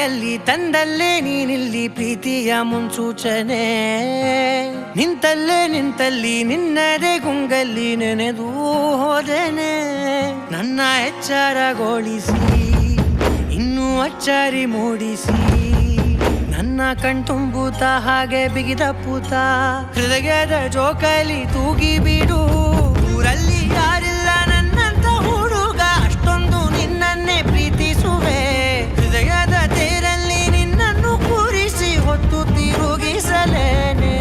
ಕೈಯಲ್ಲಿ ತಂದಲ್ಲೇ ನೀನಿಲ್ಲಿ ಪ್ರೀತಿಯ ಮುನ್ಸೂಚನೆ ನಿಂತಲ್ಲಿ ನಿನ್ನದೇ ಗುಂಗಲ್ಲಿ ನೆನೆದು ಹೋದೆನೆ ನನ್ನ ಎಚ್ಚರಗೊಳಿಸಿ ಇನ್ನೂ ಅಚ್ಚರಿ ಮೂಡಿಸಿ ನನ್ನ ಕಣ್ತುಂಬುತ್ತ ಹಾಗೆ ಬಿಗಿದ ಪೂತ ಹೃದಯದ ಜೋಕಾಲಿ ತೂಗಿ ಬಿಡು ಊರಲ್ಲಿ ಯಾರಿಲ್ಲ ನನ್ನಂತ ಹುಡುಗ ಅಷ್ಟೊಂದು ನಿನ್ನನ್ನೇ ಪ್ರೀತಿಸುವೆ ಹೃದಯದ ತೇರಲ್ಲಿ ನಿನ್ನನ್ನು ಕೂರಿಸಿ ಹೊತ್ತು ತಿರುಗಿಸಲೇನೆ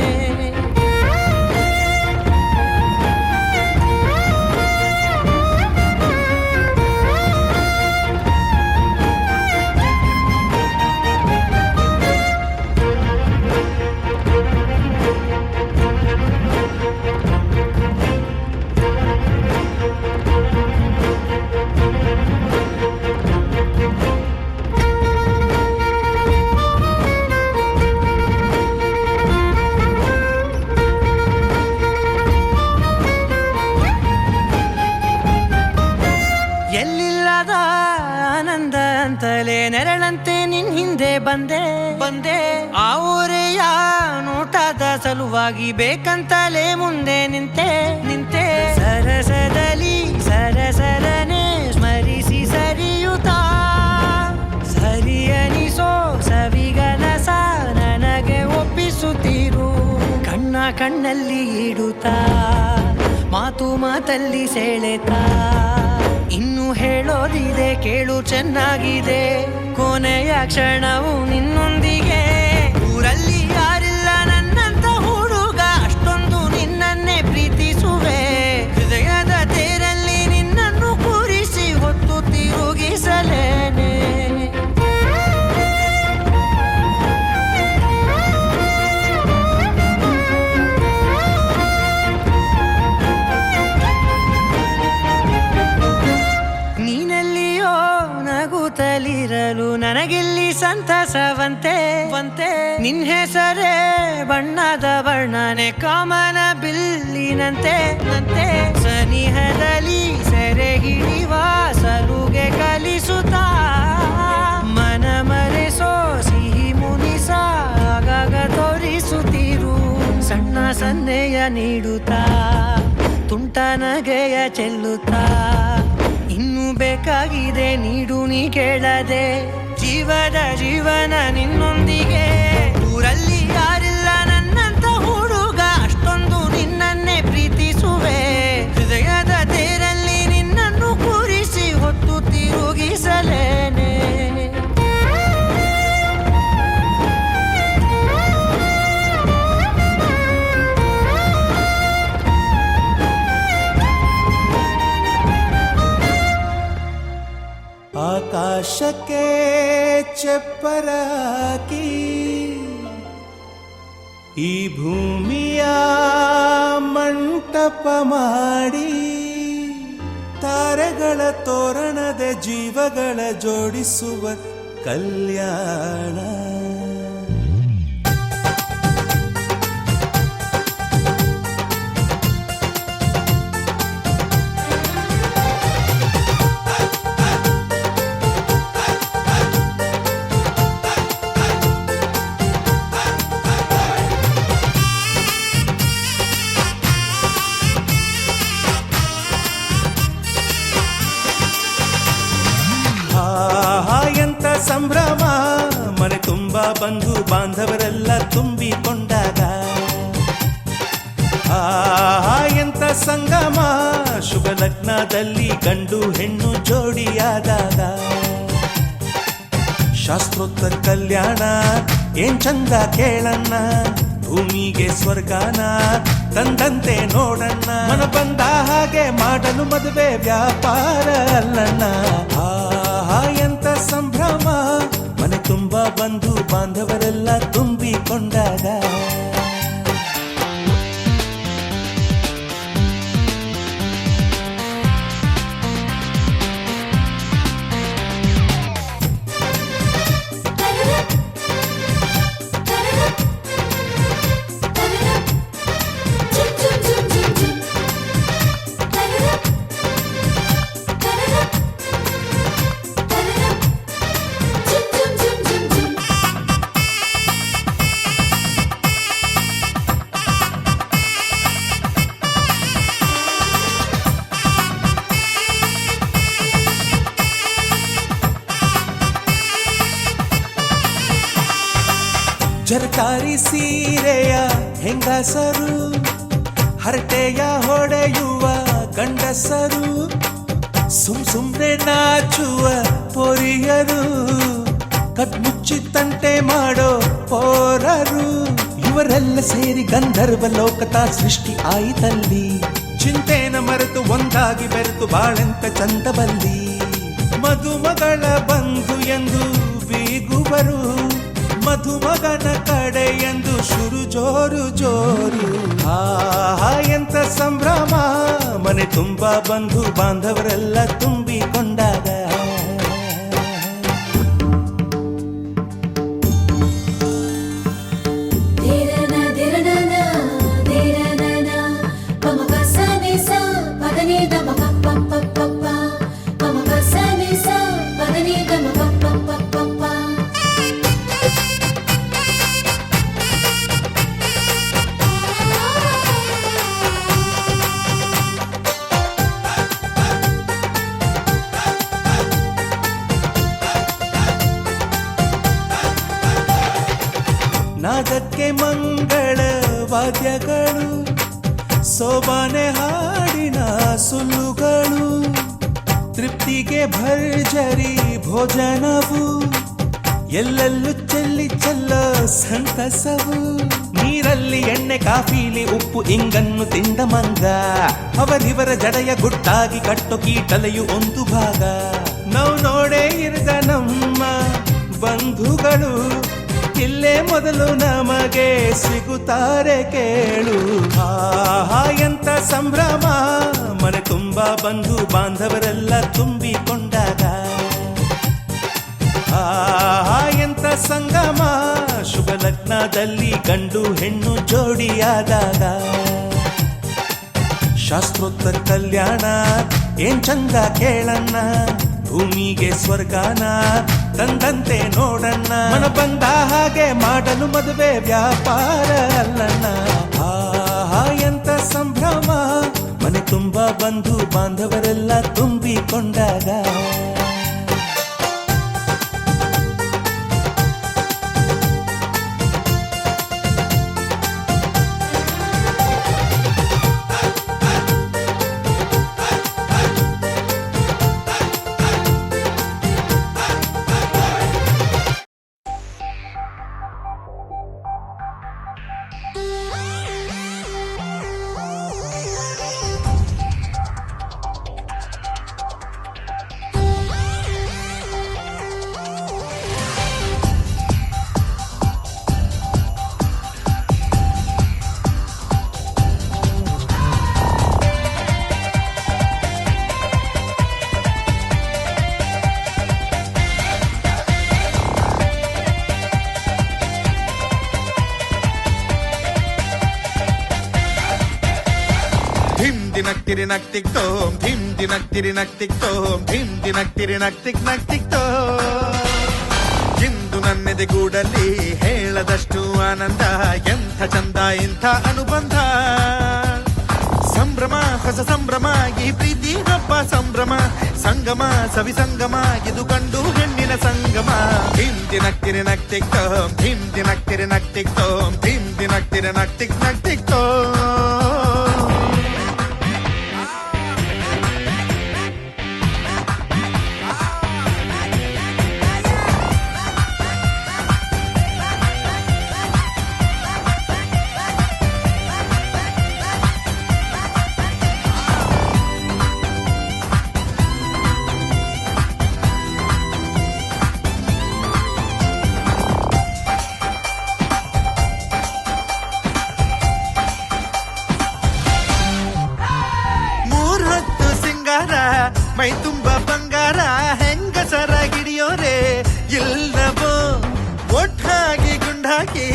ಎಲ್ಲಿಲ್ಲದ ಆನಂದ ಅಂತಲೇ ನೆರಳಂತೆ ನಿನ್ ಹಿಂದೆ ಬಂದೆ ಆ ಊರೆಯ ನೋಟದ ಸಲುವಾಗಿ ಬೇಕಂತಲೇ ಮುಂದೆ ನಿಂತೆ ಸರಸರನೆ ಸ್ಮರಿಸಿ ಸರಿಯುತ್ತಾ ಸರಿಯನಿಸೋ ಸವಿಗನಸ ನನಗೆ ಒಪ್ಪಿಸುತ್ತೀರು ಕಣ್ಣಲ್ಲಿ ಇಡುತ್ತಾ ಮಾತಲ್ಲಿ ಸೆಳೆತಾ ಇನ್ನು ಹೇಳೋದಿದೆ ಕೇಳು ಚೆನ್ನಾಗಿದೆ ಕೊನೆಯ ಕ್ಷಣವು ನಿನ್ನೊಂದಿಗೆ ಊರಲ್ಲಿ ಯಾರಿಲ್ಲ ನನ್ನಂತ ಹುಡುಗ ಅಷ್ಟೊಂದು ನಿನ್ನನ್ನೇ ಪ್ರೀತಿಸುವೆ ಹೃದಯದ ತೇರಲ್ಲಿ ನಿನ್ನನ್ನು ಕೂರಿಸಿ ಹೊತ್ತು ತಿರುಗಿಸಲೇನೆ ನಗುತ್ತಲಿರಲು ನನಗಿಲ್ಲಿ ಸಂತಸವಂತೆ ನಿನ್ ಹೆಸರೇ ಬಣ್ಣದ ವರ್ಣನೆ ಕಾಮನ ಬಿಲ್ಲಿನಂತೆ ಸನಿಹದಲ್ಲಿ ಸೆರೆ ಹಿಡಿಯುವ ಸಲುಗೆ ಕಲಿಸುತ್ತಾ ಮನ ಮರೆಸೋ ಸಿಹಿ ಮುನಿಸ ಆಗಾಗ ತೋರಿಸುತ್ತಿರು ಸಣ್ಣ ಸನ್ನೆಯ ನೀಡುತ್ತಾ ತುಂಟ ನಗೆಯ ಚೆಲ್ಲುತ್ತಾ ಇನ್ನು ಬೇಕಾಗಿದೆ ನೀಡು ನೀ ಕೇಳದೆ ಜೀವನ ನಿನ್ನೊಂದಿಗೆ ಊರಲ್ಲಿ ಯಾರಿಲ್ಲ ನನ್ನಂತ ಹುಡುಗ ಅಷ್ಟೊಂದು ನಿನ್ನನ್ನೇ ಪ್ರೀತಿಸುವೆ ಹೃದಯದ ತೇರಲ್ಲಿ ನಿನ್ನನ್ನು ಕೂರಿಸಿ ಹೊತ್ತು ತಿರುಗಿಸಲೇನೆ ಆಕಾಶಕ್ಕೆ ಚಪ್ಪರಾಕಿ ಈ ಭೂಮಿಯ ಮಂಟಪ ಮಾಡಿ ತಾರೆಗಳ ತೋರಣದ ಜೀವಗಳ ಜೋಡಿಸುವ ಕಲ್ಯಾಣ ಸಂಭ್ರಮ ಮನೆ ತುಂಬ ಬಂಧು ಬಾಂಧವರೆಲ್ಲ ತುಂಬಿಕೊಂಡಾಗ ಎಂತ ಸಂಗಮ ಶುಭ ಲಗ್ನದಲ್ಲಿ ಗಂಡು ಹೆಣ್ಣು ಜೋಡಿಯಾದಾಗ ಶಾಸ್ತ್ರೋತ್ತರ ಕಲ್ಯಾಣ ಏನ್ ಚಂದ ಕೇಳಣ್ಣ ಭೂಮಿಗೆ ಸ್ವರ್ಗಾನ ತಂದಂತೆ ನೋಡಣ್ಣ ಮನ ಬಂದ ಹಾಗೆ ಮಾಡಲು ಮದುವೆ ವ್ಯಾಪಾರ ಅಲ್ಲಣ್ಣ ಎಂತ ಸಂಭ್ರಮ ಮನೆ ತುಂಬ ಬಂಧು ಬಾಂಧವರೆಲ್ಲ ತುಂಬಿಕೊಂಡಾಗ ಜರಕಾರಿ ಸೀರೆಯ ಹೆಂಗಸರು, ಹರಟೆಯ ಹೊಡೆಯುವ ಗಂಡಸರು, ಸುಮ್ನೆ ನಾಚುವ ಪೊರಿಯರು, ಕಟ್ಮುಚ್ಚಿ ತಂಟೆ ಮಾಡೋ ಪೋರರು, ಇವರೆಲ್ಲ ಸೇರಿ ಗಂಧರ್ವ ಲೋಕದ ಸೃಷ್ಟಿ ಆಯಿತಲ್ಲಿ. ಚಿಂತೆನ ಮರೆತು ಒಂದಾಗಿ ಬೆರೆತು ಬಾಳೆಂತ ಚಂದಬಲ್ಲಿ. ಮಧುಮಗಳ ಬಂಧು ಎಂದು ಬೀಗುವರು, ಮಧುಮಗನ ಕಡೆ ಎಂದು ಶುರು ಜೋರು ಜೋರು. ಎಂತ ಸಂಭ್ರಮ, ಮನೆ ತುಂಬಾ ಬಂಧು ಬಾಂಧವರೆಲ್ಲ ತುಂಬಿಕೊಂಡಾಗ. ನಾದಕ್ಕೆ ಮಂಗಳ ವಾದ್ಯಗಳು, ಸೋಬಾನೆ ಹಾಡಿನ ಸುಳ್ಳುಗಳು, ತೃಪ್ತಿಗೆ ಭರ್ಜರಿ ಭೋಜನವು, ಎಲ್ಲೆಲ್ಲೂ ಚೆಲ್ಲಿ ಚೆಲ್ಲ ಸಂತಸವು. ನೀರಲ್ಲಿ ಎಣ್ಣೆ ಕಾಫಿಲಿ ಉಪ್ಪು ಇಂಗನ್ನು ತಿಂದ ಮಂಗ, ಅವರಿವರ ಜಡೆಯ ಗುಟ್ಟಾಗಿ ಕಟ್ಟು ಕೀಟಲೆಯು ಒಂದು ಭಾಗ. ನಾವು ನೋಡೇ ಇರದ ನಮ್ಮ ಬಂಧುಗಳು ಇಲ್ಲೇ ಮೊದಲು ನಮಗೆ ಸಿಗುತ್ತಾರೆ ಕೇಳು. ಎಂತ ಸಂಭ್ರಮ, ಮನೆ ತುಂಬಾ ಬಂಧು ಬಾಂಧವರೆಲ್ಲ ತುಂಬಿಕೊಂಡಾಗ. ಎಂತ ಸಂಗಮ, ಶುಭ ಲಗ್ನದಲ್ಲಿ ಗಂಡು ಹೆಣ್ಣು ಜೋಡಿಯಾದಾಗ. ಶಾಸ್ತ್ರೋತ್ತರ ಕಲ್ಯಾಣ ಏನ್ ಚಂದ ಕೇಳಣ್ಣ, ಭೂಮಿಗೆ ಸ್ವರ್ಗಾನ ತಂದಂತೆ ನೋಡಣ್ಣ. ಮನ ಬಂದ ಹಾಗೆ ಮಾಡಲು ಮದುವೆ ವ್ಯಾಪಾರ ಅಲ್ಲಣ್ಣ. ಎಂತ ಸಂಭ್ರಮ, ಮನೆ ತುಂಬಾ ಬಂಧು ಬಾಂಧವರೆಲ್ಲ ತುಂಬಿಕೊಂಡಾಗ. ದಿನಕ್ತಿರಿ ನಕ್ತಿಕ್ ತೋಮ್ ಧಿಮ್ ದಿನಕ್ತಿರಿ ನಕ್ತಿಕ್ ತೋಮ್ ಧಿಮ್ ದಿನಕ್ತಿರಿ ನಕ್ತಿಕ್ ನಕ್ತಿಕ್ ತೋಮ್. ಇಂದು ನನ್ನೆದೆ ಗೂಡಲ್ಲಿ ಹೇಳದಷ್ಟು ಆನಂದ, ಎಂಥ ಚಂದ ಇಂಥ ಅನುಬಂಧ. ಸಂಭ್ರಮ ಹೊಸ ಸಂಭ್ರಮ, ಈ ಪ್ರೀತಿ ಹಬ್ಬ ಸಂಭ್ರಮ, ಸಂಗಮ ಸವಿ ಸಂಗಮ, ಇದು ಗಂಡು ಹೆಣ್ಣಿನ ಸಂಗಮ. ಧಿಮ್ ದಿನಕ್ತಿರಿ ನಕ್ತಿಕ್ ತೋಮ್ ಧಿಮ್ ದಿನಕ್ತಿರಿ ನಕ್ತಿಕ್ ತೋಮ್ ಧಿಮ್ ದಿನಕ್ತಿರಿ ನಕ್ತಿಕ್ ನಕ್ತಿಕ್ ತೋಮ್. ಮೈ ತುಂಬ ಬಂಗಾರ ಹೆಂಗಸರ ಗಿಡಿಯೋರೆ ಇಲ್ಲವೋ, ಒಟ್ಟಾಗಿ ಗುಂಡಾಕಿ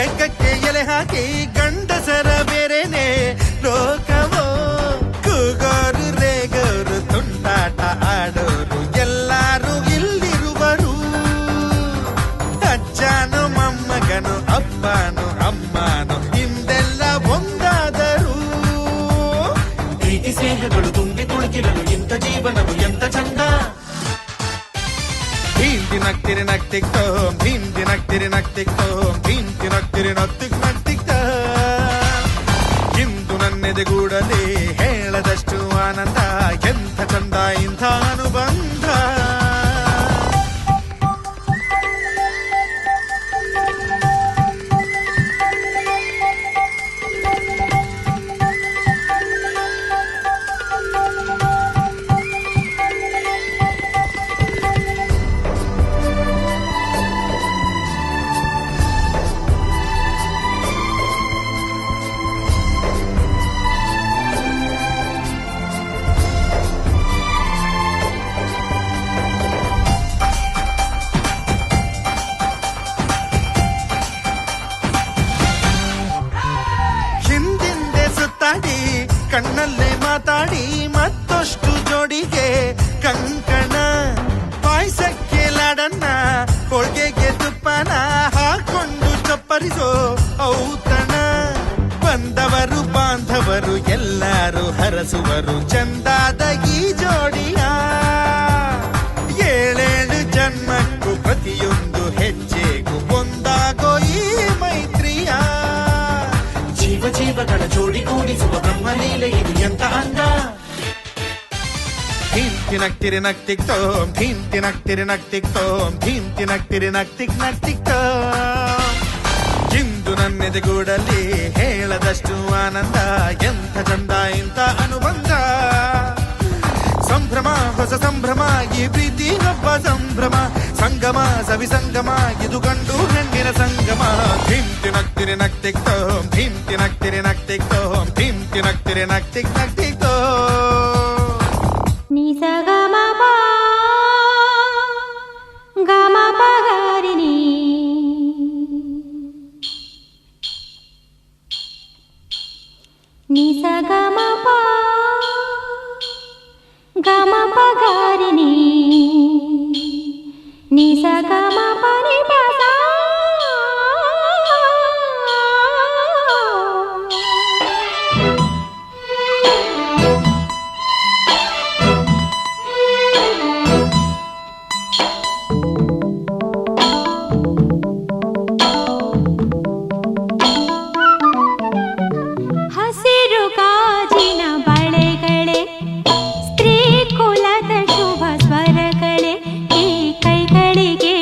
ಎಕ್ಕಕ್ಕೆ ಎಲೆ ಹಾಕಿ ಗಂಡಸರ ಬೇರೆನೆ ಲೋಕವೋ. ಕೂಗೋರು ರೇಗೋರು ತುಂಟಾಟ ಆಡೋರು ಎಲ್ಲಾರು ಇಲ್ಲಿರುವರು, ಅಜ್ಜನು ಮೊಮ್ಮಗನು ಅಪ್ಪನು ಅಮ್ಮನು ಹಿಂದೆಲ್ಲ ಒಂದಾದರು. ಪ್ರೀತಿ ಸ್ನೇಹಗಳು ತುಂಬಿತು ತುಳುಕಿರಲು ಇಂಥ ಜೀವನವು ಎಂತ ಚಂದ. ತಿನಕ್ತಿರಿ ನಕ್ತಿಕ್ತೋಂ ಧೀಂ ತಿನಕ್ತಿರಿ ನಕ್ತಿಕ್ತೋಂ ಧೀಂ ತಿನಕ್ತಿರಿ ನಕ್ತಿಕ್ ನಕ್ತಿಕ್ತ ಇಂದು ನನ್ನೆದೆಗೂಡಲಿ ಹೇಳದಷ್ಟು ಆನಂದ ಎಂಥ ಚಂದ ಇಂಥ ಅನುಬಂಧ ಹಿಂದಿಂದೆ ಸುತ್ತಾಡಿ ಕಣ್ಣಲ್ಲೇ ಮಾತಾಡಿ ಮತ್ತಷ್ಟು ಜೋಡಿಗೆ ಕಂಕಣ ಪಾಯಸಕ್ಕೆ ಲಾಡನ್ನ ಹೋಳ್ಗೆಗೆ ತುಪ್ಪನ ಹಾಕೊಂಡು ಚಪ್ಪರಿಸೋ ಔತಣ ಬಂದವರು ಬಾಂಧವರು ಎಲ್ಲರೂ ಹರಸುವರು ಚಂದಾದ ಈ ಜೋಡಿಯ ಏಳೇಳು ಜನ್ಮಕ್ಕೂ ಪ್ರತಿಯೊಂದು ಹೆಜ್ಜೆಗೂ ಒಂದಾಗೋ ಈ ಮೈತ್ರಿಯ ಜೀವ ಜೀವಗಳ ಜೋಡಿಗೂಡಿಸುವ ಬ್ರಹ್ಮಲೀಲೆ ಇದು ಎಂತ ಅಂದ ಧೀಂ ತಿನಕ್ತಿರಿ ನಕ್ತಿಕ್ತೋಂ ಧೀಂ ತಿನಕ್ತಿರಿ ನಕ್ತಿಕ್ತೋಂ ಧೀಂ ತಿನಕ್ತಿರಿ ನಕ್ತಿಕ್ ನಕ್ತಿಕ್ತೋಂ ಇಂದು ನನ್ನೆದೆಗೂಡಲಿ ಹೇಳದಷ್ಟು ಆನಂದ ಎಂಥ ಚಂದ ಇಂಥ ಅನುಬಂಧ ಸಂಭ್ರಮ ಹೊಸ ಸಂಭ್ರಮ ಈ ಪ್ರೀತಿ ಹಬ್ಬ ಸಂಭ್ರಮ ಸಂಗಮ ಸವಿ ಸಂಗಮ ಇದು ಗಂಡು ಹೆಣ್ಣಿನ ಸಂಗಮ ಧೀಂ ತಿನಕ್ತಿರಿ ನಕ್ತಿಕ್ತೋಂ ಧೀಂ ತಿನಕ್ತಿರಿ ನಕ್ತಿಕ್ತೋಂ ಧೀಂ ತಿನಕ್ತಿರಿ ನಕ್ತಿಕ್ ನಕ್ತಿಕ್ತೋ ನಿಸ ಗಮ ಪ ಗಮ ಪಗಾರಿನಿ ನಿಸ ಗಮ ಪ ಗಮ ಪಗಾರಿನಿ ನಿಸ ಗಮ ಪನಿ ಪದ ಹಸಿರು ಗಾಜಿನ ಬಳೆಗಳೇ ಸ್ತ್ರೀ ಕುಲದ ಶುಭ ಸ್ವರಗಳೇ ಈ ಕೈಗಳಿಗೆ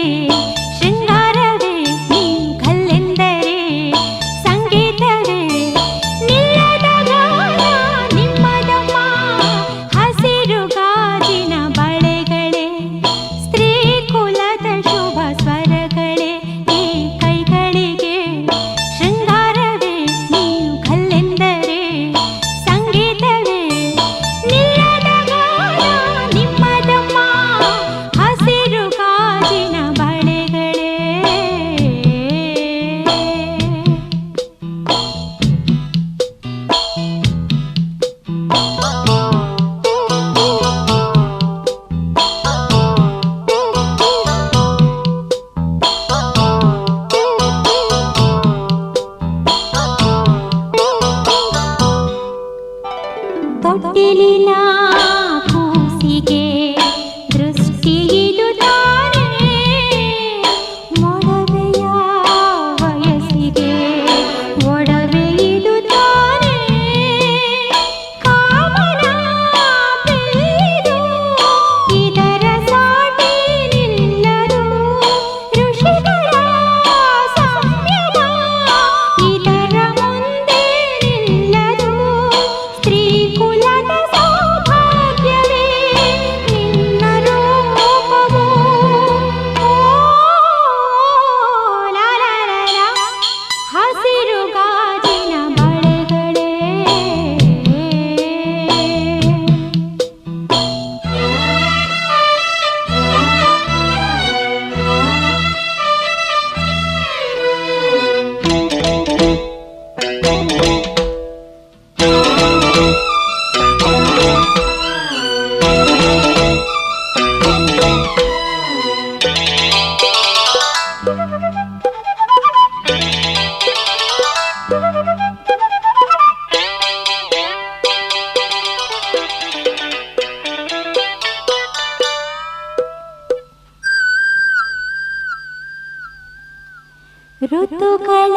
ಋತುಗಳ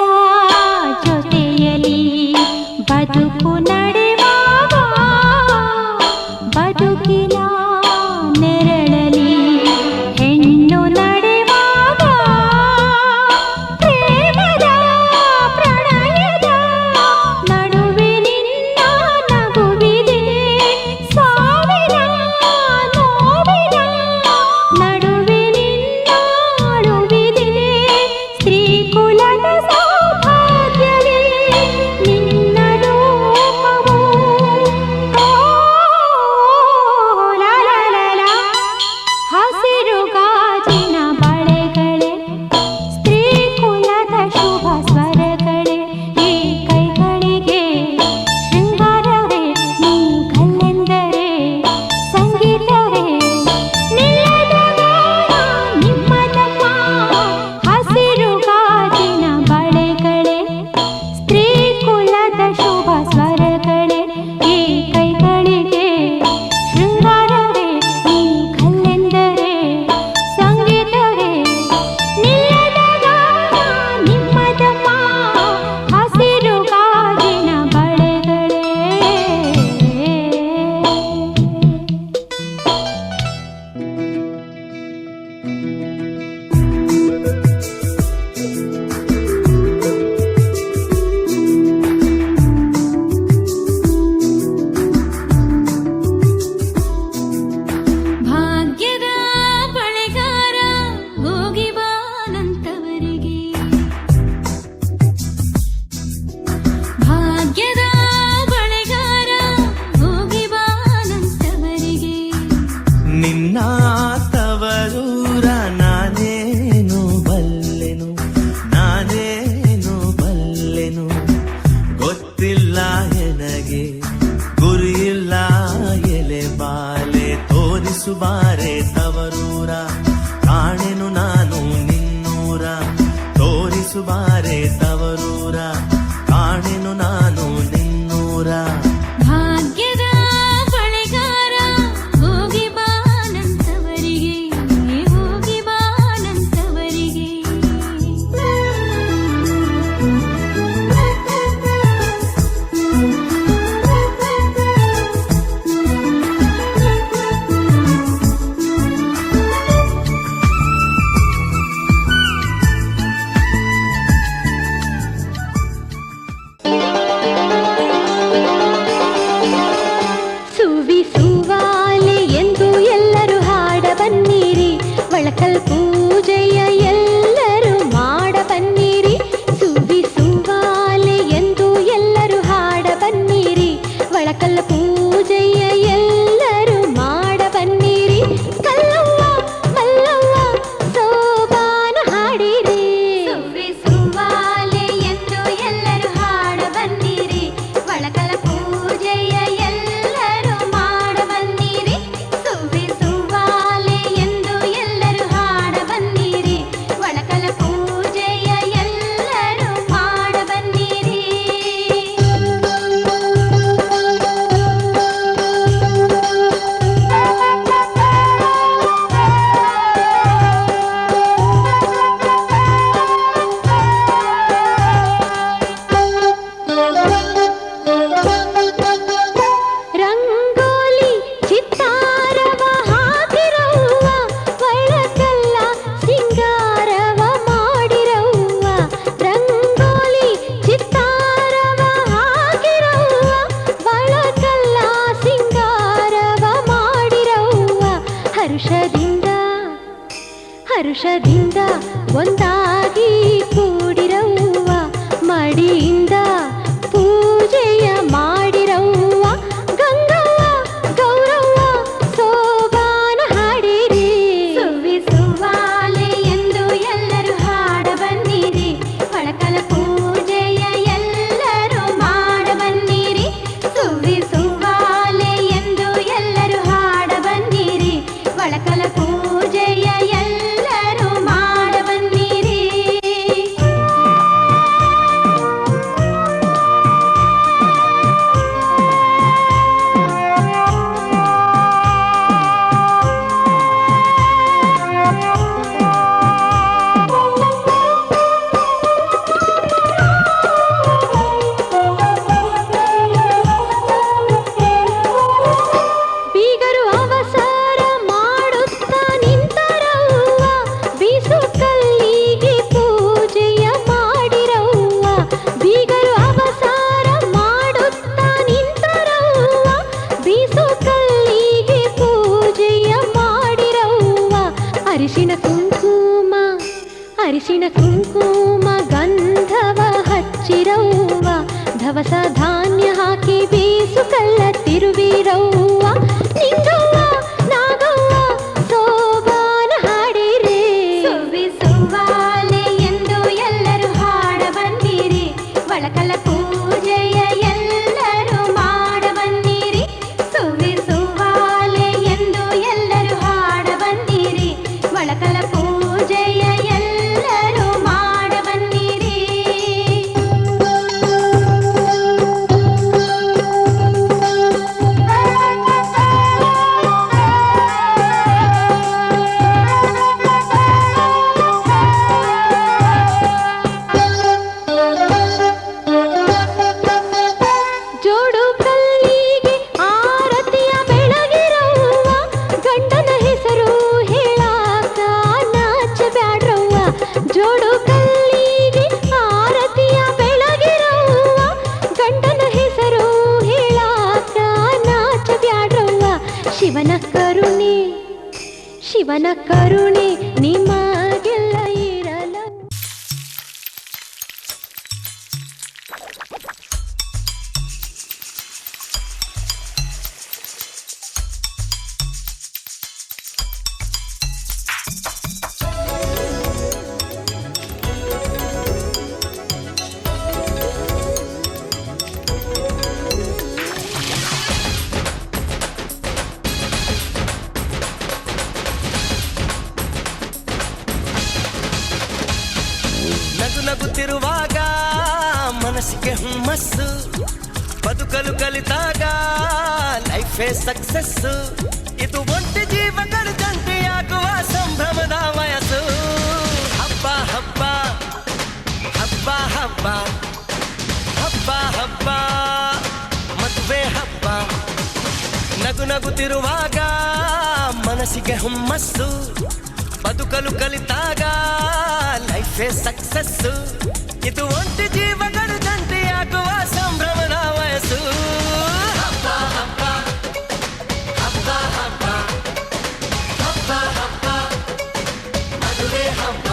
ಜೊತೆಯಲಿ ಬದುಕು ನಡೆವಾಗ ಬದುಕಿನ ನೆರಳಲಿ ಹೆಣ್ಣು ನಡೆವಾಗ ಪ್ರೇಮದ ಪ್ರಣಯದ ನಡುವೆ ನಿನ್ನ ನಗುವಿದೆ ಸಾವಿರ ನೋವಿನ ನಡುವೆ ನಿನ್ನ ಅಳುವಿದೆ ಸ್ತ್ರೀ ಕುಲದ ಸೌಭಾಗ್ಯವೇ ನಿನ್ನ ರೂಪವು ಲಾ ಲಾ ಲಾ ಲಾ. ಹಸಿರು ಗಾಜಿನ ಬಳೆಗಳೇ ಸ್ತ್ರೀ ಕುಲದ ಶುಭ ಸ್ವರಗಳೇ ಈ ಕೈಗಳಿಗೆ ಶೃಂಗಾರವೇ ನೀ ಕಲ್ಲೆಂದರೆ ಸಂಗೀತವೇ ನಿಲ್ಲದ ಗಾನ ನಿಮ್ಮದಮ್ಮ. ಹಸಿರು ಗಾಜಿನ ಬಳೆಗಳೇ ಸ್ತ್ರೀ ಕುಲದ ಶುಭ ಸ್ವರಗಳೇ ಈ ಕೈಗಳಿಗೆ ಶೃಂಗಾರವೇ ನೀ ಕಲ್ಲೆಂದರೆ ಸಂಗೀತವೇ ನಿಲ್ಲದ ಗಾನ ನಿಮ್ಮದಮ್ಮ. ಹಸಿರು ಗಾಜಿನ ಬಳೆಗಳೇ ಭಾಗ್ಯದ ಬಳೆಗಾರ ಹೋಗಿ ಬಾನಂತವರಿಗೆ ಭಾಗ್ಯದ ಬಳೆಗಾರ ಹೋಗಿ ಬಾನಂತವರಿಗೆ ನಿನ್ನ ತವರೂರ ನಾನೇನು ಬಲ್ಲೆನು ನಾನೇನು ಬಲ್ಲೆನು ಗೊತ್ತಿಲ್ಲ ಎನಗೆ ಗುರಿಯಿಲ್ಲ ಎಲೆ ಬಾಲೆ ತೋರಿಸುಬಾರೆ ತವರೂರ ಕಾಣೆನು ನಾನು ನಿನ್ನೂರ ತೋರಿಸುಬಾರೆ ತವರೂರ ಕಾಣೆನು ನಾನು ನಿನ್ನೂರ. ಭಾಗ್ಯದ ಬಳೆಗಾರ ಹೋಗಿ ಬಾನಂತವರಿಗೆ ಹೋಗಿ ಬಾನಂತವರಿಗೆ ಸುವಿಸುವಾಲೆ ಎಂದು ಎಲ್ಲರೂ ಹಾಡ ಬನ್ನಿರಿ ಒಳಕಲ್ ಪೂಜೆಯ ಎಲ್ಲರೂ ಮಾಡ ಬನ್ನಿರಿ. ಸುವಿಸುವಾಲೆ ಎಂದು ಎಲ್ಲರೂ ಹಾಡ ಬನ್ನಿರಿ ಒಳಕಲ್ ಪೂಜೆಯ ಎಲ್ಲರೂ ಮಾಡ ಬನ್ನಿರಿ. ಕಲ್ಲವ್ವ ಮಲ್ಲವ್ವ ಸೋಬಾನ ಹಾಡಿರಿ. ಸುವಿಸುವಾಲೆ ಎಂದು ಎಲ್ಲರೂ ಹಾಡ ಬನ್ನಿರಿ ಒಳಕಲ ಪೂಜೆಯ ಎಲ್ಲರೂ ಮಾಡ ಬನ್ನಿರಿ. ಸುವಿಸುವಾಲೆ ಎಂದು ಎಲ್ಲರೂ ಹಾಡ ಬನ್ನಿರಿ ಒಳಕಲ ಪೂಜೆಯ ಎಲ್ಲರೂ ಮಾಡ ಬನ್ನಿರಿ. ರಂಗೋಲಿ ಚಿತ್ತಾರವ ಹಾಕಿರವ್ವ ಒಳಕಲ್ಲ ಸಿಂಗಾರವ ಮಾಡಿರವ್ವ. ರಂಗೋಲಿ ಚಿತ್ತಾರವ ಹಾಕಿರವ್ವ ಒಳಕಲ್ಲ ಸಿಂಗಾರವ ಮಾಡಿರವ್ವ. ಹರುಷದಿಂದ ಹರುಷದಿಂದ ಒಂದಾಗಿ ಕೂಡಿರವ್ವ ಮಡಿಯಿಂದ ಪೂಜೆಯ ಮಾಡಿರವ್ವ. ಗಂಗವ್ವ ಗೌರವ್ವ ಸೋಬಾನ ಹಾಡಿರಿ. ಸುವಿಸುವಾಲೆ ಎಂದು ಎಲ್ಲರೂ ಹಾಡ ಬನ್ನಿರಿ ಒಳಕಲ ಪೂಜೆಯ ಎಲ್ಲರೂ ಮಾಡ ಬನ್ನಿರಿ. ಸುವಿಸುವಾಲೆ ಎಂದು ಎಲ್ಲರೂ ಹಾಡ ಬನ್ನಿರಿ ಒಳಕಲ ಪೂಜೆಯ ಎಲ್ಲರೂ ಮಾಡ ಬನ್ನಿರಿ. ಅರಿಶಿಣ ಕುಂಕುಮ ಗಂಧವ ಹಚ್ಚಿರವ್ವ ಧವಸ ಧಾನ್ಯ ಹಾಕಿ ಬೀಸು ಕಲ್ಲ ತಿರುವಿರವ್ವ ನಿಂಗವ್ವ ನಾಗವ್ವ ಸೋಬಾನ ಹಾಡಿರಿ ಸುವ್ವಾಲೆ ಎಂದು ಎಲ್ಲರೂ ಹಾಡ ಬನ್ನಿರಿ ಒಳಕಲ ಪೂಜೆಯ ಎಲ್ಲರೂ ಮಾಡ ಬನ್ನಿರಿ ಸುವ್ವಾಲೆ ಎಂದು ಎಲ್ಲರೂ ಹಾಡ ಬನ್ನಿರಿ ಒಳಕಲ ಪೂಜೆಯ ಎಲ್ಲರೂ ಮಾಡ ಬನ್ನಿರಿ ಜೋಡು ಕಲ್ಲಿಗೆ ಆರತಿಯ ಬೆಳಗಿರವ್ವ ಗಂಡನ ಹೆಸರು ಹೇಳಾಕ ನಾಚಬ್ಯಾಡ್ರವ್ವ ಜೋಡು ಕಲ್ಲಿಗೆ ಆರತಿಯ ಬೆಳಗಿರವ್ವ ಗಂಡನ ಹೆಸರು ಹೇಳಾಕ ನಾಚಬ್ಯಾಡ್ರವ್ವ ಶಿವನ ಕರುಣೆ ನಿಮಗೆಲ್ಲ ಇರಲ ನಗು ನಗುತ್ತಿರುವಾಗ ಮನಸ್ಸಿಗೆ ಹುಮ್ಮಸ್ಸು ಬದುಕಲು ಕಲಿತಾಗ ಲೈಫೇ ಸಕ್ಸಸ್ಸು ಇದು ಒಂಟಿ ಜೀವಗಳು ಜಂಟಿಯಾಗುವ ಸಂಭ್ರಮದ ವಯಸ್ಸು ಹಬ್ಬ ಹಬ್ಬ ಹಬ್ಬ ಹಬ್ಬ ಹಬ್ಬ ಹಬ್ಬ ಮದುವೆ ಹಬ್ಬ ನಗು ನಗುತ್ತಿರುವಾಗ ಮನಸ್ಸಿಗೆ ಹುಮ್ಮಸ್ಸು ಬದುಕಲು ಕಲಿತಾಗ ಲೈಫೇ ಸಕ್ಸಸ್ಸು ಇದು ಒಂಟಿ ಜೀವಗಳು ಜಂಟಿಯಾಗುವ ಸಂಭ್ರಮದ ವಯಸ್ಸು ಹಬ್ಬ ಹಬ್ಬ ಹಬ್ಬ ಹಬ್ಬ ಹಬ್ಬ ಹಬ್ಬ ಮದುವೆ ಹಬ್ಬ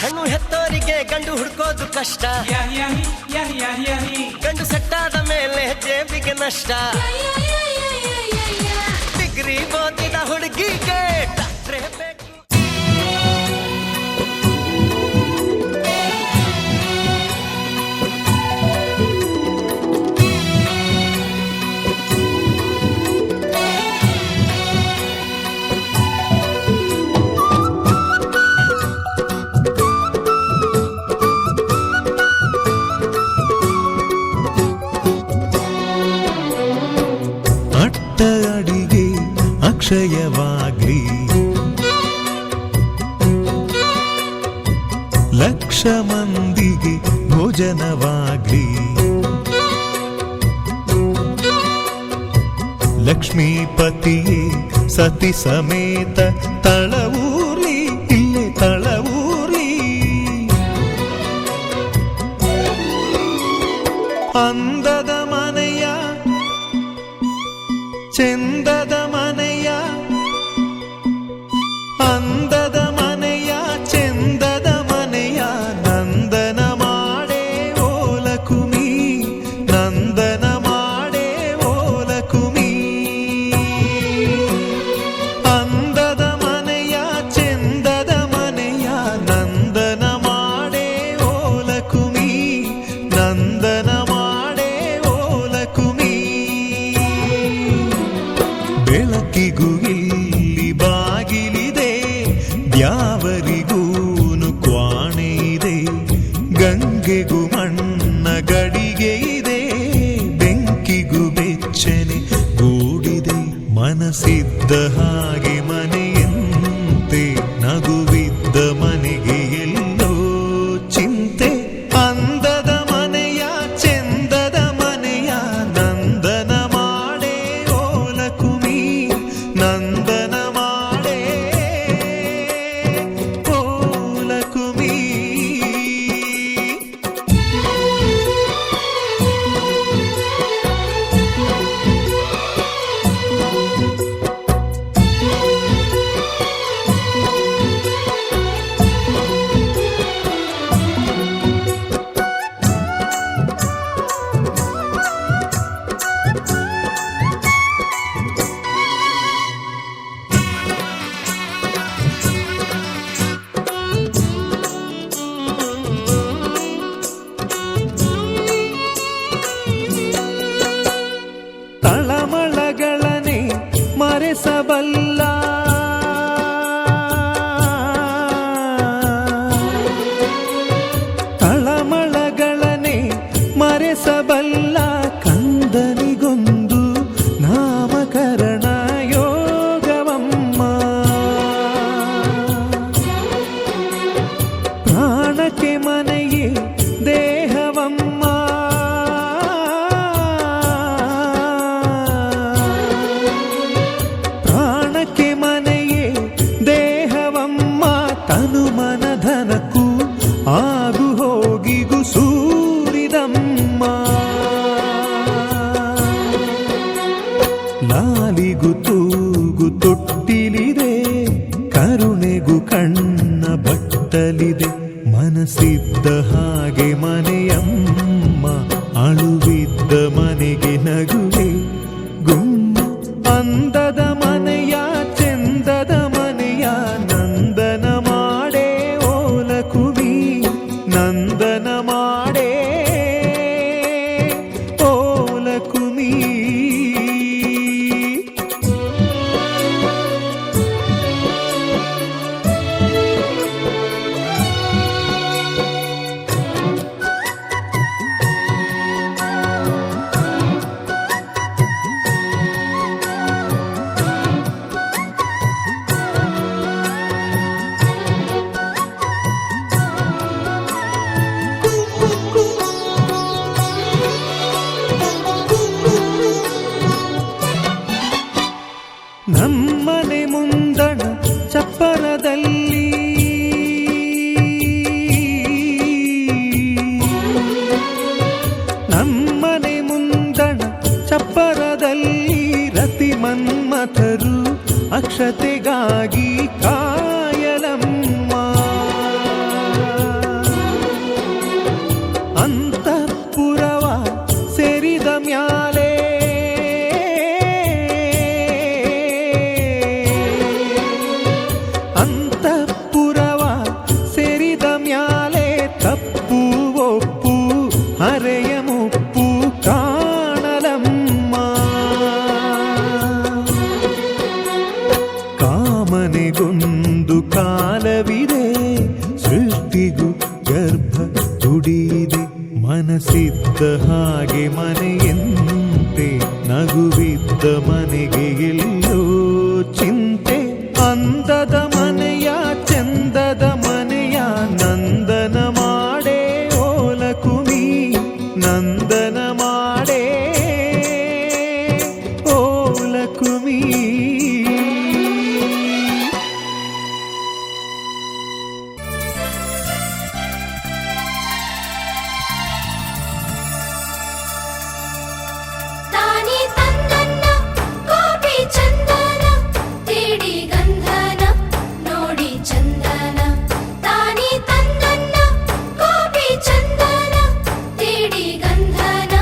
ಹೆಣ್ಣು ಹೆತ್ತೋರಿಗೆ ಗಂಡು ಹುಡ್ಕೋದು ಕಷ್ಟ ಗಂಡು ಸೆಟ್ಟಾದ ಮೇಲೆ ಜೇಬಿಗೆ ನಷ್ಟ ಡಿಗ್ರಿ ಓದಿದ ಹುಡುಗಿಗೆ ಡಾಕ್ಟ್ರೇ ಬೇಕು ಅಡಿಗೆ ಅಕ್ಷಯವಾಗ್ಲಿ ಲಕ್ಷ ಮಂದಿಗೆ ಭೋಜನವಾಗ್ಲಿ ಲಕ್ಷ್ಮೀಪತಿಯೇ ಸತಿ ಸಮೇತ ತಳವೂರ್ಲಿ ಇಲ್ಲೇ ತಳವೂರ್ಲಿ ಅಂದದ ಮನೆಯ ಚಂದದ ಮನೆಯ ಅಂದದ ಮನೆಯ ಚಂದದ ಮನೆಯ ನಂದನ ಮಾಡೇ ಓಲಕುಮಿ ನಂದನ ಮಾಡೇ ಓಲಕುಮಿ ಅಂದದ ಮನೆಯ ಚಂದದ ಮನೆಯ ನಂದನ ಮಾಡೇ ಓಲಕುಮಿ ನಂದನ ಮಾಡೇ ಓಲಕುಮಿ ಬೆಳಕಿಗೂ ಇಲ್ಲಿ ಬಾಗಿಲಿದೆ ದ್ಯಾವರಿಗೂನು ಕ್ವಾಣೆ ಇದೆ ಗಂಗೆಗೂ ಮಣ್ಣ ಗಡಿಗೆ ಇದೆ ಬೆಂಕಿಗೂ ಬೆಚ್ಚನೆ ಗೂಡಿದೆ ಮನಸ್ಸು ಮನಸ್ಸಿದ್ದ ಹಾಗೆ ಮನೆಯಂತೆ ನಗುವಿದ್ದ ಮನೆಗೆ ಎಲ್ಲೋ ಚಿಂತೆ ಅಂದದ ಮನೆಯ ಚೆಂದದ ಮನೆಯ ನಂದನ ಮಾಡೇ ಓಲಕುಮಿ ನಂದನ ಮಾಡೇ ಓಲಕುಮಿ ತಳಮಳಗಳನೆ ಮರೆಸಬಲ್ಲ ತಳಮಳಗಳನೆ ಮರೆಸಬಲ್ಲ ಕಂದನಿಗೊಂದು ನಾಮಕರಣ ಯೋಗವಮ್ಮ ಪ್ರಾಣಕ್ಕೆ ಮನೆಯೇ ದೇಹವಮ್ಮ ಪ್ರಾಣಕ್ಕೆ ಮನೆಯೇ ದೇಹವಮ್ಮ ತನು ಮನಧನಕ್ಕೂ ಆಗು ಹೋಗಿಗು ಸೂರಿದಮ್ಮ ಲಾಲಿಗು ತೂಗು ತೊಟ್ಟಿಲಿದೆ ಕರುಣೆಗೂ ಕಣ್ಣ ಬಟ್ಟಲಿದೆ ಮನಸ್ಸಿದ್ದ ಹಾಗೆ ಮನೆಯಮ್ಮ ಅಳುವಿದ್ದ ಮನೆಗೆ ನಗುವೆ ಗುಮ್ಮ ಅಂದದ ಮನೆಯ ಚೆಂದದ ಮನೆಯ ನಂದನ ಮಾಡೇ ಓಲಕುಮಿ ನಂದನ ಮಾಡೇ ಓಲಕುಮಿ ನಮ್ಮನೆ ಮುಂದಣ ಚಪ್ಪರದಲ್ಲಿ ನಮ್ಮನೆ ಮುಂದಣ ಚಪ್ಪರದಲ್ಲಿ ರತಿ ಮನ್ಮಥರು ಅಕ್ಷತೆಗಾಗಿ ಕಾಯಲಮ್ಮ ಅಂತಃಪುರವ ಸೇರಿದ ಮ್ಯಾಲೆ ಅಂತಃಪುರವ ಸೇರಿದ ಮ್ಯಾಲೆ ತಪ್ಪು ಒಪ್ಪು ಹರೆಯ ಮುಪ್ಪು ಕಾಣಲಮ್ಮ ಕಾಮನೆಗೊಂದು ಕಾಲವಿದೆ ಸೃಷ್ಟಿಗೂ ಗರ್ಭ ಗುಡಿಯಿದೆ ಮನಸ್ಸಿದ್ದ ಹಾಗೆ ಮನೆಯಂತೆ ನಗುವಿದ್ದ ಮನೆಗೆ ಎಲ್ಲೋ ಚಿಂತೆ ಅಂದದ ಮನೆಯ ಚಂದದ ಮನೆಯ ನಂದನ ಮಾಡೇ ಓಲಕುಮಿ ನಂದನ ಮಾಡೇ ಓಲಕುಮಿ ತಾನಿ ತಂದನ್ನ ಗೋಪಿ ಚಂದನ ತೀಡಿ ಗಂಧನ ನೋಡಿ ಚಂದನ ತಾನಿ ತಂದನ್ನ ಗೋಪಿ ಚಂದನ ತೀಡಿ ಗಂಧನ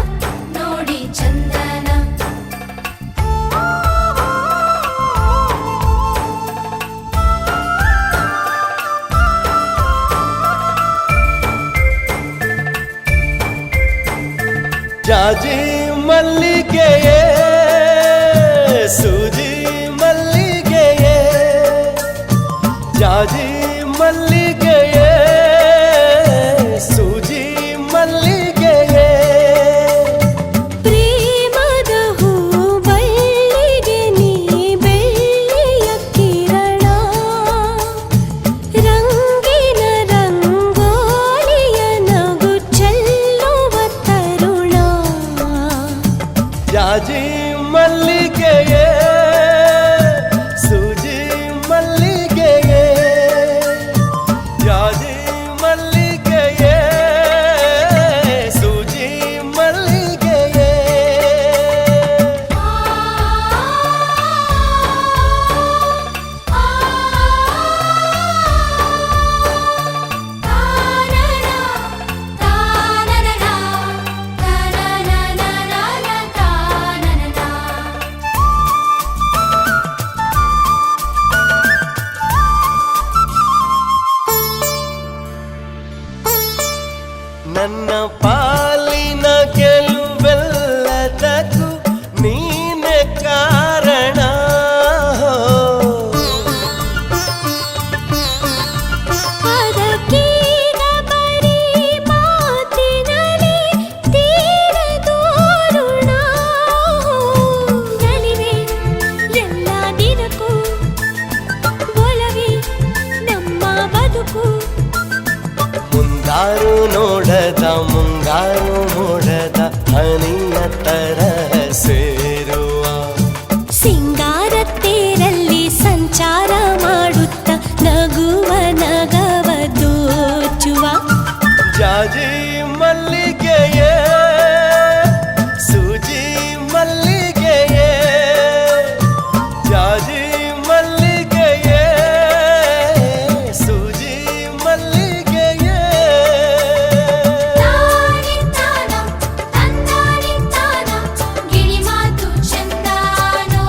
ನೋಡಿ ಚಂದನ ಜಾಜಿ ಮಲ್ಲಿಗೆಯೇ ಸೂಜಿ ಮಲ್ಲಿಗೆಯೇ ಜಾಜಿ ಮಲ್ಲಿಗೆಯೇ ಸೂಜಿ ಮಲ್ಲಿಗೆಯೇ ಪ್ರೇಮದ ಹೂ ಬಳ್ಳಿಗೆ ನೀ ಹನಿಯ ತರ ಸೇರುವ ಸಿಂಗಾರ ತೇರಲ್ಲಿ ಸಂಚಾರ ಮಾಡುತ್ತ ನಗುವ ನಗವ ದೋಚುವ ಜಾಜಿ ಮಲ್ಲಿಗೆಯೇ ಸೂಜಿ ಮಲ್ಲಿಗೆಯೇ ಜಾಜಿ ಮಲ್ಲಿಗೆಯೇ ಸೂಜಿ ಮಲ್ಲಿಗೆಯೇ ತಾನಿ ತಾನ ತಂದಾನಿ ತಾನ ಗಿಳಿ ಮಾತು ಚಂದಾನೋ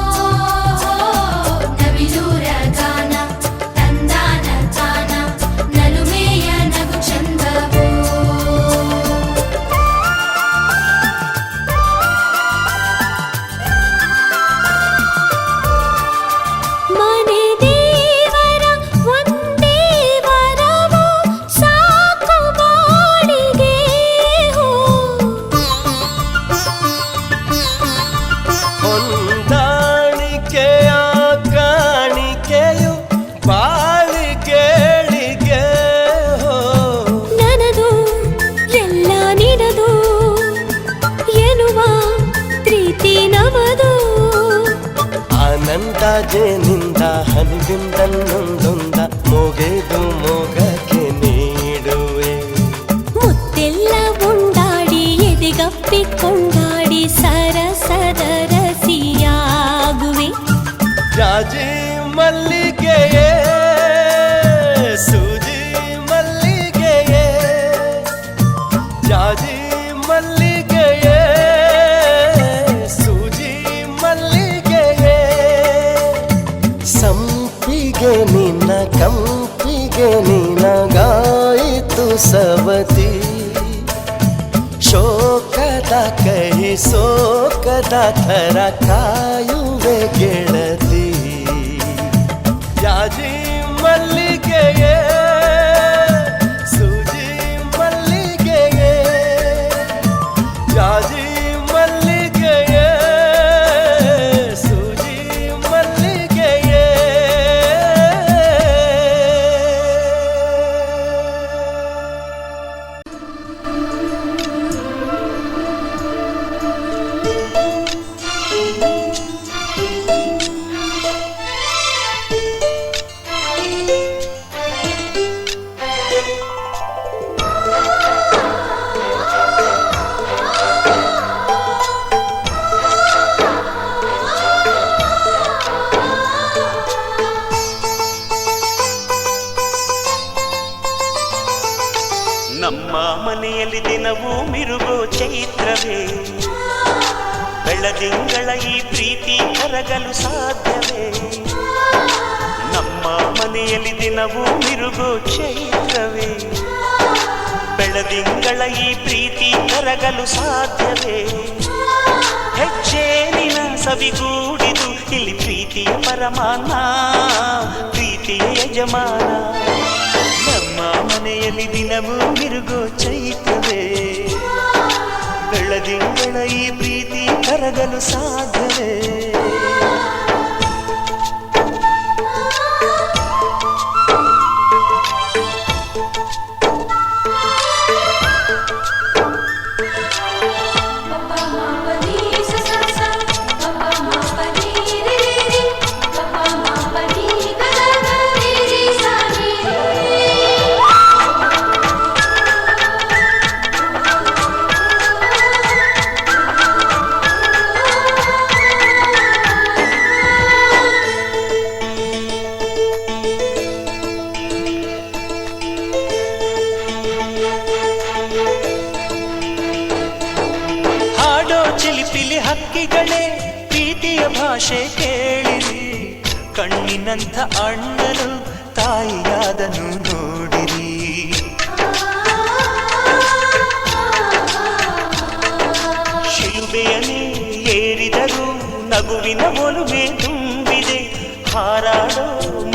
ನವಿಲೂರ ಗಾನ ತಂದಾನ ತಾನ ನಲುಮೆಯ ನಗು ಚಂದವೋ ಮನೆ ದೇವರ ಒಂದೇ ವರವೋ ಸಾಕು ಬಾಳಿಗೆ ಹೋ ಹೊಂದಾಣಿಕೆಯ ಕಾಣಿಕೆಯು ಬಾಳಿಗೆಳಿಗೆ ಹೋ ನನದು ಎಲ್ಲ ನಿನದು ಎನ್ನುವ ಪ್ರೀತಿ ನವದು ಆನಂದ ಜೇನಿಂದ ಹನಿಬಿಂದನ್ನೊಂದೊಂದ ಮೊಗೆದು ಮೊಗಕ್ಕೆ ನೀಡುವೆ ಮುತ್ತೆಲ್ಲ ಉಂಡಾಡಿ ಎದೆಗಪ್ಪಿಕೊಂಡಾಡಿ ಸರಸದ ರಸಿಯಾಗುವೆ ಜಾಜಿ ಮಲ್ಲಿಗೆಯೇ ಸೂಜಿ ಮಲ್ಲಿಗೆಯೇ ಜಾಜಿ ಮಲ್ಲಿಗೆಯೇ ಸೂಜಿ ಮಲ್ಲಿಗೆಯೇ ಸಂಪಿಗೆ ನಿನ್ನ ಕಂಪಿಗೆ ನಿನಗಾಯಿತು ಸವತಿ ಶೋಕದ ಕೈ ಸೋಕದ ಥರ ಕಾಯುವೆ ಗೆಳತಿ ಜಾಜಿ ಮಲ್ಲಿಗೆಯೇ ಸೂಜಿ ಮಲ್ಲಿಗೆಯೇ ಜಾಜಿ ಮಲ್ಲಿಗೆಯೇ ಸೂಜಿ ಮಲ್ಲಿಗೆಯೇ ನಮ್ಮ ಮನೆಯಲ್ಲಿ ದಿನವೂ ಮಿರುಗೋ ಚೈತ್ರವೇ ಬೆಳದಿಂಗಳ ಈ ಪ್ರೀತಿ ಕರಗಲು ಸಾಧ್ಯವೇ ನಮ್ಮ ಮನೆಯಲ್ಲಿ ದಿನವೂ ಮಿರುಗೋ ಚೈತ್ರವೇ ಬೆಳದಿಂಗಳ ಈ ಪ್ರೀತಿ ಕರಗಲು ಸಾಧ್ಯವೇ ಹೆಜ್ಜೇನಿನ ಸವಿಗೂಡಿದು ಇಲ್ಲಿ ಪ್ರೀತಿಯ ಪರಮಾನ ಪ್ರೀತಿಯ ಯಜಮಾನ ನಮ್ಮ ಮನೆಯಲ್ಲಿ ದಿನವೂ ಮಿರುಗೋ ಚೈತ್ರವೇ ಬೆಳದಿಂಗಳ ಈ ಪ್ರೀತಿ ಕರಗಲು ಸಾಧ್ಯವೇ ಚಿಲಿಪಿಲಿ ಹಕ್ಕಿಗಳೇ ಪ್ರೀತಿಯ ಭಾಷೆ ಕೇಳಿರಿ ಕಣ್ಣಿನಂಥ ಅಣ್ಣನು ತಾಯಿಯಾದನು ನೋಡಿರಿ ಶಿಲುಬೆಯನೇ ಏರಿದರು ನಗುವಿನ ಒಲುಮೆ ತುಂಬಿದೆ ಹಾರಾಡೋ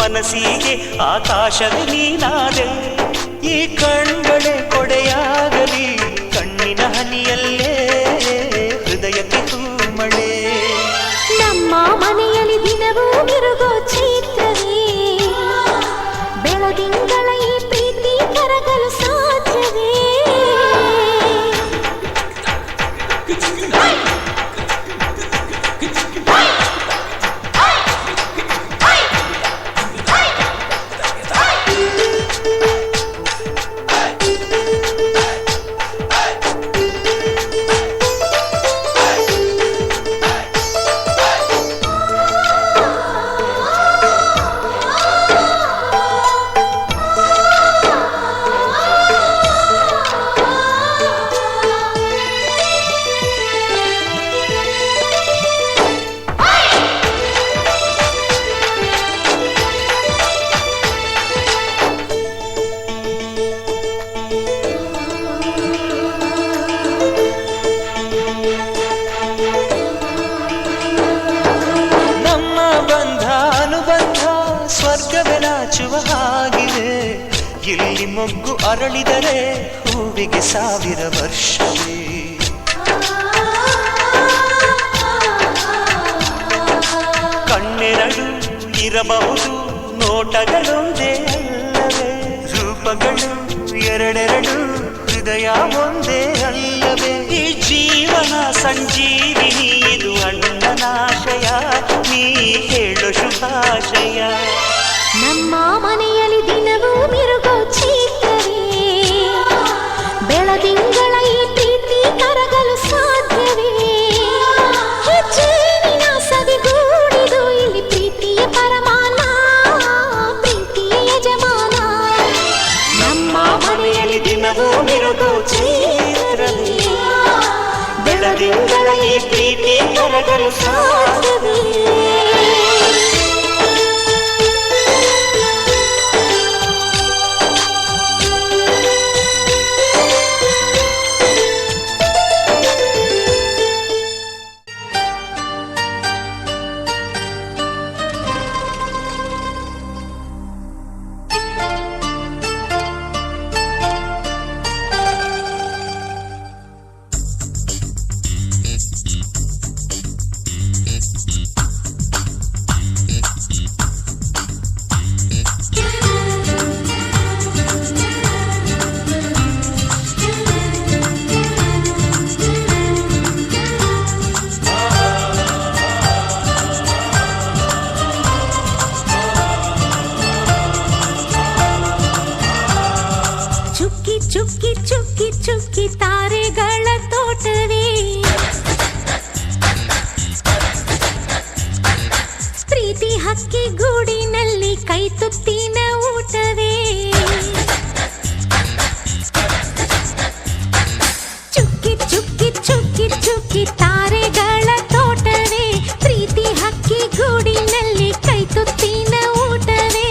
ಮನಸ್ಸಿಗೆ ಆಕಾಶವೇ ನೀನಾದೆ ಈ ಕಣ್ಗಳೇ ಕೊಡೆಯಾಗಲಿ ಕಣ್ಣಿನ ಹನಿಯಲ್ಲೇ ಹೃದಯಕ್ಕೆ ತೂಮಳೆ ನಮ್ಮ ಮನೆಯಲ್ಲಿ ದಿನವೂ ಮಿರುಗೋ ಚೈತ್ರವೇ ಬೆಳದಿಂಗಳ ಈ ಪ್ರೀತಿ ಕರಗಲು ಸಾಧ್ಯವೇ ಸ್ವರ್ಗವೇ ನಾಚುವ ಹಾಗಿದೆ ಇಲ್ಲಿ ಮೊಗ್ಗು ಅರಳಿದರೆ ಹೂವಿಗೆ 1000 ವರ್ಷವೇ ಕಣ್ಣೆರಡು ಇರಬಹುದು ನೋಟಗಳೊಂದೇ ಅಲ್ಲವೇ ರೂಪಗಳು ಎರಡೆರಡು ಹೃದಯ ಒಂದೇ ಅಲ್ಲವೇ ಈ ಜೀವನ ಸಂಜೀವಿನಿ ಇದು ಅಣ್ಣನಾಶಯ ನೀ ಹೇಳು ಶುಭಾಶಯ ನಮ್ಮ ಮನೆಯಲ್ಲಿ ದಿನವೂ ಮಿರುಗೋ ಚೈತ್ರವೇ ಬೆಳದಿಂಗಳ ಈ ಪ್ರೀತಿ ಕರಗಲು ಸಾಧ್ಯವೇ ಹೆಚ್ಚೇನಿನ ಸವಿಗೂಡಿದು ಇಲ್ಲಿ ಪ್ರೀತಿಯ ಪರಮಾನ ಪ್ರೀತಿಯ ಯಜಮಾನ ನಮ್ಮ ಮನೆಯಲ್ಲಿ ದಿನವೂ ಮಿರುಗೋ ಚೈತ್ರವೇ ಬೆಳದಿಂಗಳ ಈ ಪ್ರೀತಿ ಕರಗಲು ಸಾಧ್ಯವೇ ಚುಕ್ಕಿ ತಾರೆಗಳ ತೋಟವೇ ಪ್ರೀತಿ ಹಕ್ಕಿ ಗೂಡಿನಲ್ಲಿ ಕೈ ತುತ್ತಿನ ಊಟವೇ ಚುಕ್ಕಿ ಚುಕ್ಕಿ ಚುಕ್ಕಿ ಚುಕ್ಕಿ ತಾರೆಗಳ ತೋಟವೇ ಪ್ರೀತಿ ಹಕ್ಕಿ ಗೂಡಿನಲ್ಲಿ ಕೈ ತುತ್ತಿನ ಊಟವೇ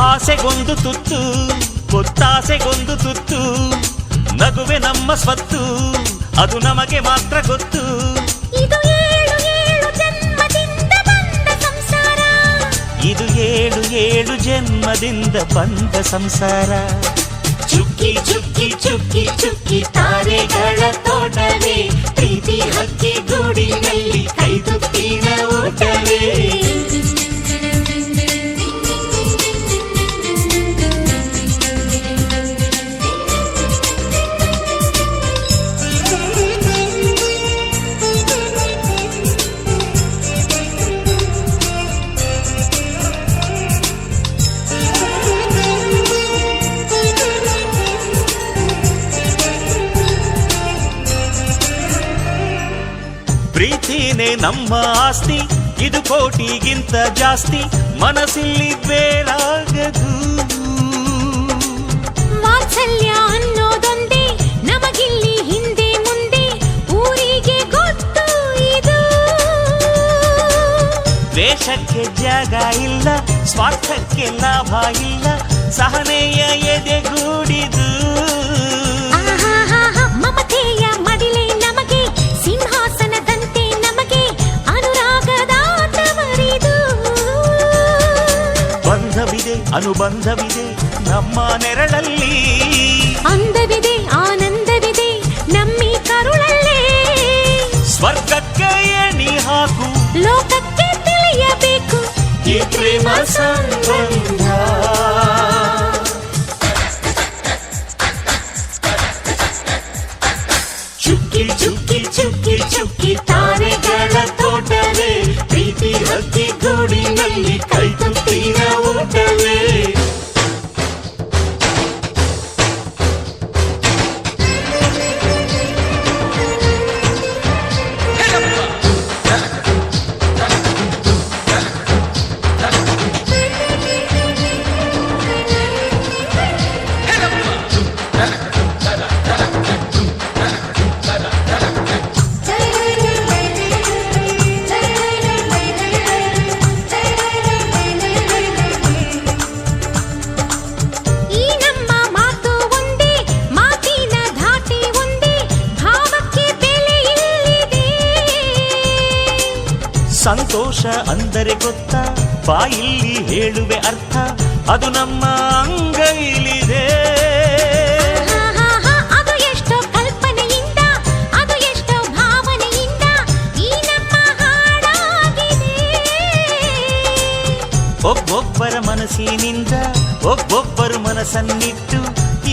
ಆಸೆಗೊಂದು ತುತ್ತು ಗೊತ್ತಾಸೆಗೊಂದು ತುತ್ತು ನಗುವೆ ನಮ್ಮ ಸ್ವತ್ತು ಅದು ನಮಗೆ ಮಾತ್ರ ಗೊತ್ತು ಇದು ಏಳು ಜನ್ಮದಿಂದ ಬಂದ ಸಂಸಾರ ಇದು ಏಳು ಜನ್ಮದಿಂದ ಬಂದ ಸಂಸಾರ ಚುಕ್ಕಿ ಚುಕ್ಕಿ ಚುಕ್ಕಿ ಚುಕ್ಕಿ ತಾರೆಗಳ ತೋಟವೇ ಪ್ರೀತಿ ಹಕ್ಕಿ ಗೂಡಿನಲ್ಲಿ ಕೈ ತುತ್ತಿನ ಊಟವೇ ಪ್ರೀತಿನೇ ನಮ್ಮ ಆಸ್ತಿ ಇದು ಕೋಟಿಗಿಂತ ಜಾಸ್ತಿ ಮನಸ್ಸಿಲ್ಲಿ ಬೇರಾಗದು ವಾತ್ಸಲ್ಯ ಅನ್ನೋದೊಂದೇ ನಮಗಿಲ್ಲಿ ಹಿಂದೆ ಮುಂದೆ ಊರಿಗೆ ಗೊತ್ತು ಇದು ದ್ವೇಷಕ್ಕೆ ಜಾಗ ಇಲ್ಲ ಸ್ವಾರ್ಥಕ್ಕೆ ಲಾಭ ಇಲ್ಲ ಸಹನೆಯ ಎದೆಗೂಡಿದು ಮಮತೆಯ ಮಡಿಲೆ ನಮಗೆ ಸಿಂಹಾಸನದಂತೆ ನಮಗೆ ಅನುರಾಗದ ತವರಿದು ಬಂಧವಿದೆ ಅನುಬಂಧವಿದೆ ನಮ್ಮ ನೆರಳಲ್ಲಿ ಅಂದವಿದೆ ಆನಂದವಿದೆ ನಮ್ಮಿ ಕರುಳಲ್ಲೇ ಸ್ವರ್ಗಕ್ಕೆ ಎಣಿ ಹಾಕು ಲೋಕಕ್ಕೆ ತಿಳಿಯಬೇಕು ಈ ಪ್ರೇಮ ಸಂಬಂಧ ಚುಕ್ಕಿ ಚುಕ್ಕಿ ಚುಕ್ಕಿ ಸಂತೋಷ ಅಂದರೆ ಗೊತ್ತಾ, ಬಾಯಿಲ್ಲಿ ಹೇಳುವೆ ಅರ್ಥ, ಅದು ನಮ್ಮ ಅಂಗೈಲಿದೆ. ಅದು ಎಷ್ಟೋ ಕಲ್ಪನೆಯಿಂದ, ಅದು ಎಷ್ಟೋ ಭಾವನೆಯಿಂದ ಈ ನಮ್ಮ ಹಾಡಾಗಿದೆ. ಒಬ್ಬೊಬ್ಬರ ಮನಸ್ಸಿನಿಂದ ಒಬ್ಬೊಬ್ಬರು ಮನಸ್ಸನ್ನಿಟ್ಟು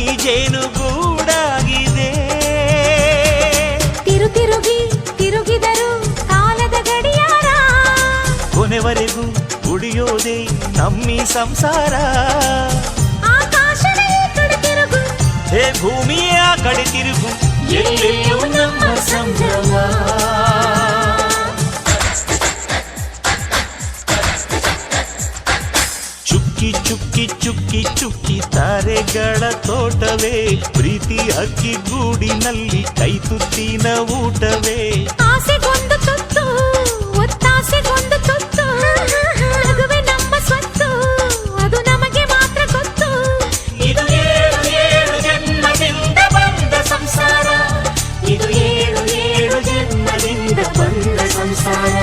ಈ ಜೇನುಗೂಡಾಗಿದೆ. ತಿರುಗಿ ತಿರುಗಿದರು ಕಾಲದ ಗಡಿಯಾರ, ಕೊನೆವರೆಗೂ ಉಳಿಯೋದೇ ನಮ್ಮಿ ಸಂಸಾರ. ಆಕಾಶವೇ ಕಡೆ ತಿರುಗು, ಹೇ ಭೂಮಿಯ ಕಡೆ ತಿರುಗು, ಎಲ್ಲೆಲ್ಲೂ ನಮ್ಮ ಸಂಭ್ರಮ. ಚುಕ್ಕಿ ಚುಕ್ಕಿ ಚುಕ್ಕಿ ಚುಕ್ಕಿ ತಾರೆಗಳ ತೋಟವೇ, ಪ್ರೀತಿ ಅಕ್ಕಿ ಗೂಡಿನಲ್ಲಿ ಕೈ ತುತ್ತಿನ ಊಟವೇ. ಆಸೆಗೊಂದು ತುತ್ತು, ಒತ್ತಾಸೆಗೊಂದು ತುತ್ತು, ನಗುವೆ ನಮ್ಮ ಸ್ವತ್ತು, ಅದು ನಮಗೆ ಮಾತ್ರ ಗೊತ್ತು. ಇದು ಏಳು ಏಳು ಜನ್ಮದಿಂದ ಬಂದ ಸಂಸಾರ, ಇದು ಏಳು ಏಳು ಜನ್ಮದಿಂದ ಬಂದ ಸಂಸಾರ.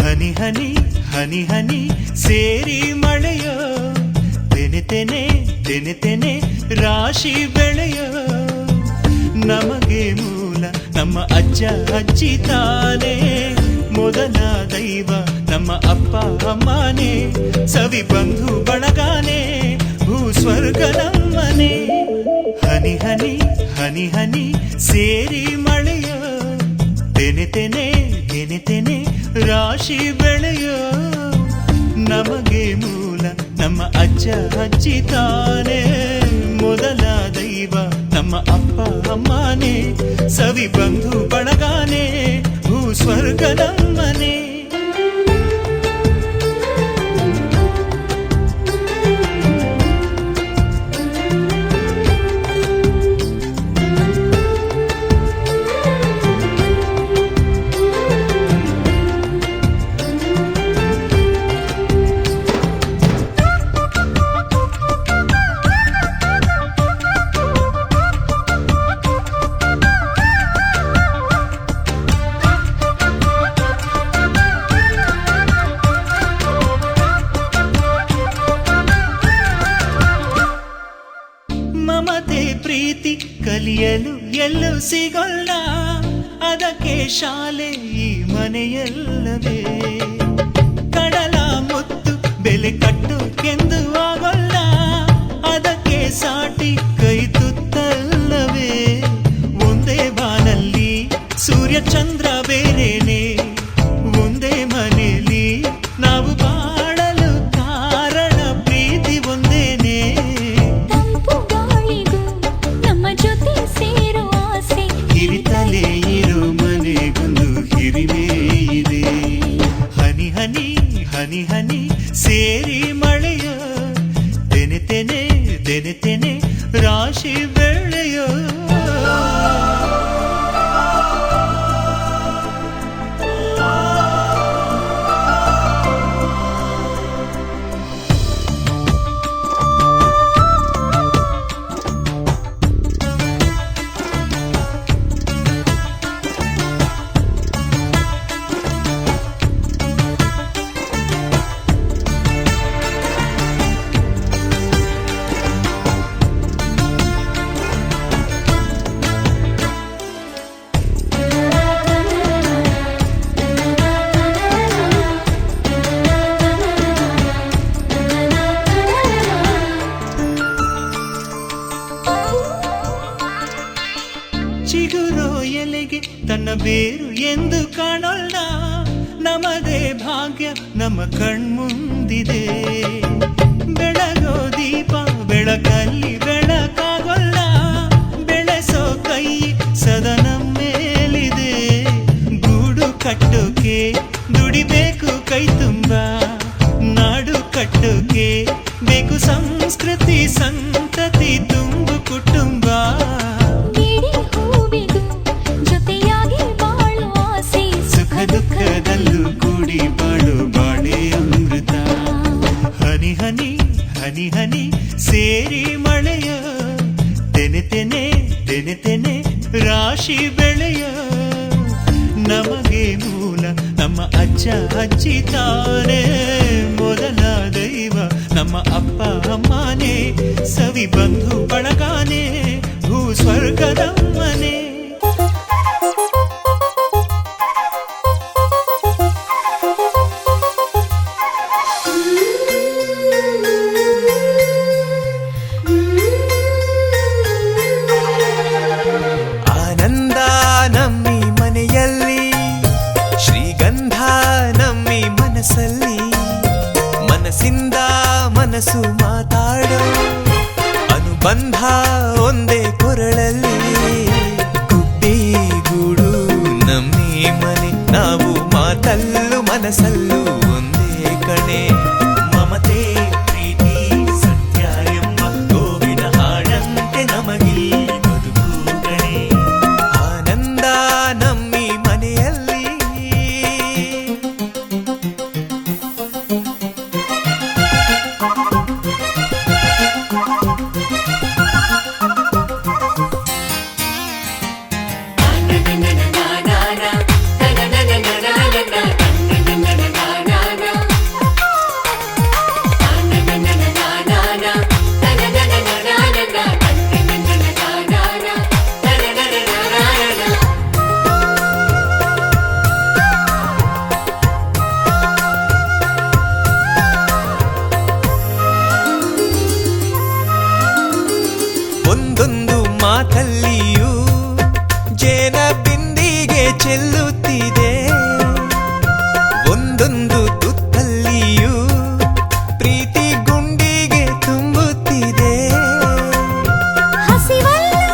ಹನಿ ಹನಿ ಹನಿ ಹನಿ ಸೇರಿ ಮಳೆಯೋ, ತೆನೆ ತೆನೆ ತೆನೆ ತೆನೆ ರಾಶಿ ಬೆಳೆಯೋ. ನಮಗೆ ಮೂಲ ನಮ್ಮ ಅಜ್ಜ ಅಜ್ಜಿ ತಾನೇ, ಮೊದಲ ದೈವ ನಮ್ಮ ಅಪ್ಪ ಅಮ್ಮನೇ, ಸವಿ ಬಂಧು ಬಳಗಾನೆ ಭೂಸ್ವರ್ಗ ನಮ್ಮನೆ. ಹನಿ ಹನಿ ಹನಿ ಹನಿ ಸೇರಿ ಮಳೆಯೋ, ತೆನೆ ತೆನೆ ತೆನೆ ತೆನೆ ರಾಶಿ ಬೆಳೆಯೋ. ನಮಗೆ ಮೂಲ ನಮ್ಮ ಅಜ್ಜ ಅಜ್ಜಿ ತಾನೇ, ಮೊದಲ ದೈವ ನಮ್ಮ ಅಪ್ಪ ಅಮ್ಮನೇ, ಸವಿ ಬಂಧು ಬಳಗಾನೆ ಭೂಸ್ವರ್ಗ ನಮ್ಮನೆ. ಮಮತೆ ಪ್ರೀತಿ ಕಲಿಯಲು ಎಲ್ಲೂ ಸಿಗೋಲ್ಲ, ಅದಕ್ಕೆ ಶಾಲೆ ಈ ಮನೆಯಲ್ಲವೇ. ಕಡಲ ಮುತ್ತು ಬೆಲೆ ಕಟ್ಟು ಎಂದು ಆಗೋಲ್ಲ, ಅದಕ್ಕೆ ಸಾಟಿ ಕೈ ತುತ್ತಲ್ಲವೇ. ಒಂದೇ ಬಾನಲ್ಲಿ ಸೂರ್ಯ ಚಂದ್ರ ಬೇರೇನೆ, ಒಂದೇ ಮನೆಯಲ್ಲಿ ನಾವು ಬಾಳಲು ಕಾರಣ ಪ್ರೀತಿ ಒಂದೇನೆ. ಹಿರಿತಲೇ ಇರೋ ಮನೆಗೊಂದು ಹಿರಿಮೆ ಇದೆ. ಹನಿ ಹನಿ ಹನಿ ಹನಿ ಸೇರಿ ಮಳೆಯೋ, ತೆನೆ ತೆನೆ ತೆನೆ ತೆನೆ ರಾಶಿ ಬೆಳೆಯೋ. ಚಿಗುರೋ ಎಲೆಗೆ ತನ್ನ ಬೇರು ಎಂದು ಕಾಣೋಣ ನಮದೇ ಭಾಗ್ಯ ನಮ್ಮ ಕಣ್ಮುಂದಿದೆ ಬೆಳಗೋ ದೀಪ ಬೆಳಕಲ್ಲಿ ಬೆಳಕಾಗೊಲ್ಲ ಬೆಳೆಸೋ ಕೈ ಸದನ ಮೇಲಿದೆ ಗೂಡು ಕಟ್ಟೋಕೆ ದುಡಿಬೇಕು ಕೈ ತುಂಬ ನಾಡು ಕಟ್ಟೋಕೆ ಬೇಕು ಸಂಸ್ಕೃತಿ ಸಂತತಿ ತುಂಬು ಕುಟುಂಬ ಬಿಡಿ ಹೂವಿಗೂ ಜೊತೆಯಾಗಿ ಬಾಳೋ ಆಸೆ ಸುಖ ದುಃಖದಲ್ಲೂ ಕೂಡಿ ಬಾಳು ಬಾಳೆ ಅಮೃತ ಹನಿ ಹನಿ ಹನಿ ಹನಿ ಸೇರಿ ಮಳೆಯ ತೆನೆ ತೆನೆ ತೆನೆ ತೆನೆ ರಾಶಿ ಬೆಳೆಯ ನಮಗೆ ಮೂಲ ನಮ್ಮ ಅಜ್ಜ ಅಜ್ಜಿ ತಾನೇ ಮೊದಲ ದೈವ ನಮ್ಮ ಅಪ್ಪ ಅಮ್ಮನೇ ಸವಿ ಬಂಧು ಬಳಗಾನೆ ಭೂ ಸ್ವರ್ಗದ ಮನೆ ಆನಂದ ನಮ್ಮಿ ಮನೆಯಲ್ಲಿ ಶ್ರೀಗಂಧ ನಮ್ಮಿ ಮನಸ್ಸಲ್ಲಿ ಮನಸ್ಸಿಂದ ಮನಸ್ಸು ಮಾತಾಡೋ ಅನುಬಂಧ ಒಂದೇ ಕೊರಳಲ್ಲಿ ಗುಬ್ಬಿ ಗೂಡು ನಮ್ಮಿ ಮನೆ ನಾವು ಮಾತಲ್ಲೂ ಮನಸ್ಸಲ್ಲೂ ಒಂದೇ ಕಣೆ ಮಮತೆ ಪ್ರೀತಿ ಸತ್ಯ ಎಂಬ ಗೋವಿನ ಹಾಡಂತೆ ನಮಗಿಲ್ಲಿ ಬದುಕು ಕಣೆ ಆನಂದ ನಮ್ಮಿ ಮನೆಯಲ್ಲಿ ಒಂದೊಂದು ಮಾತಲ್ಲಿಯೂ ಜೇನ ಬಿಂದಿಗೆ ಚೆಲ್ಲುತ್ತಿದೆ ಒಂದೊಂದು ತುತ್ತಲ್ಲಿಯೂ ಪ್ರೀತಿ ಗುಂಡಿಗೆ ತುಂಬುತ್ತಿದೆ ಹಸಿವಲ್ಲೂ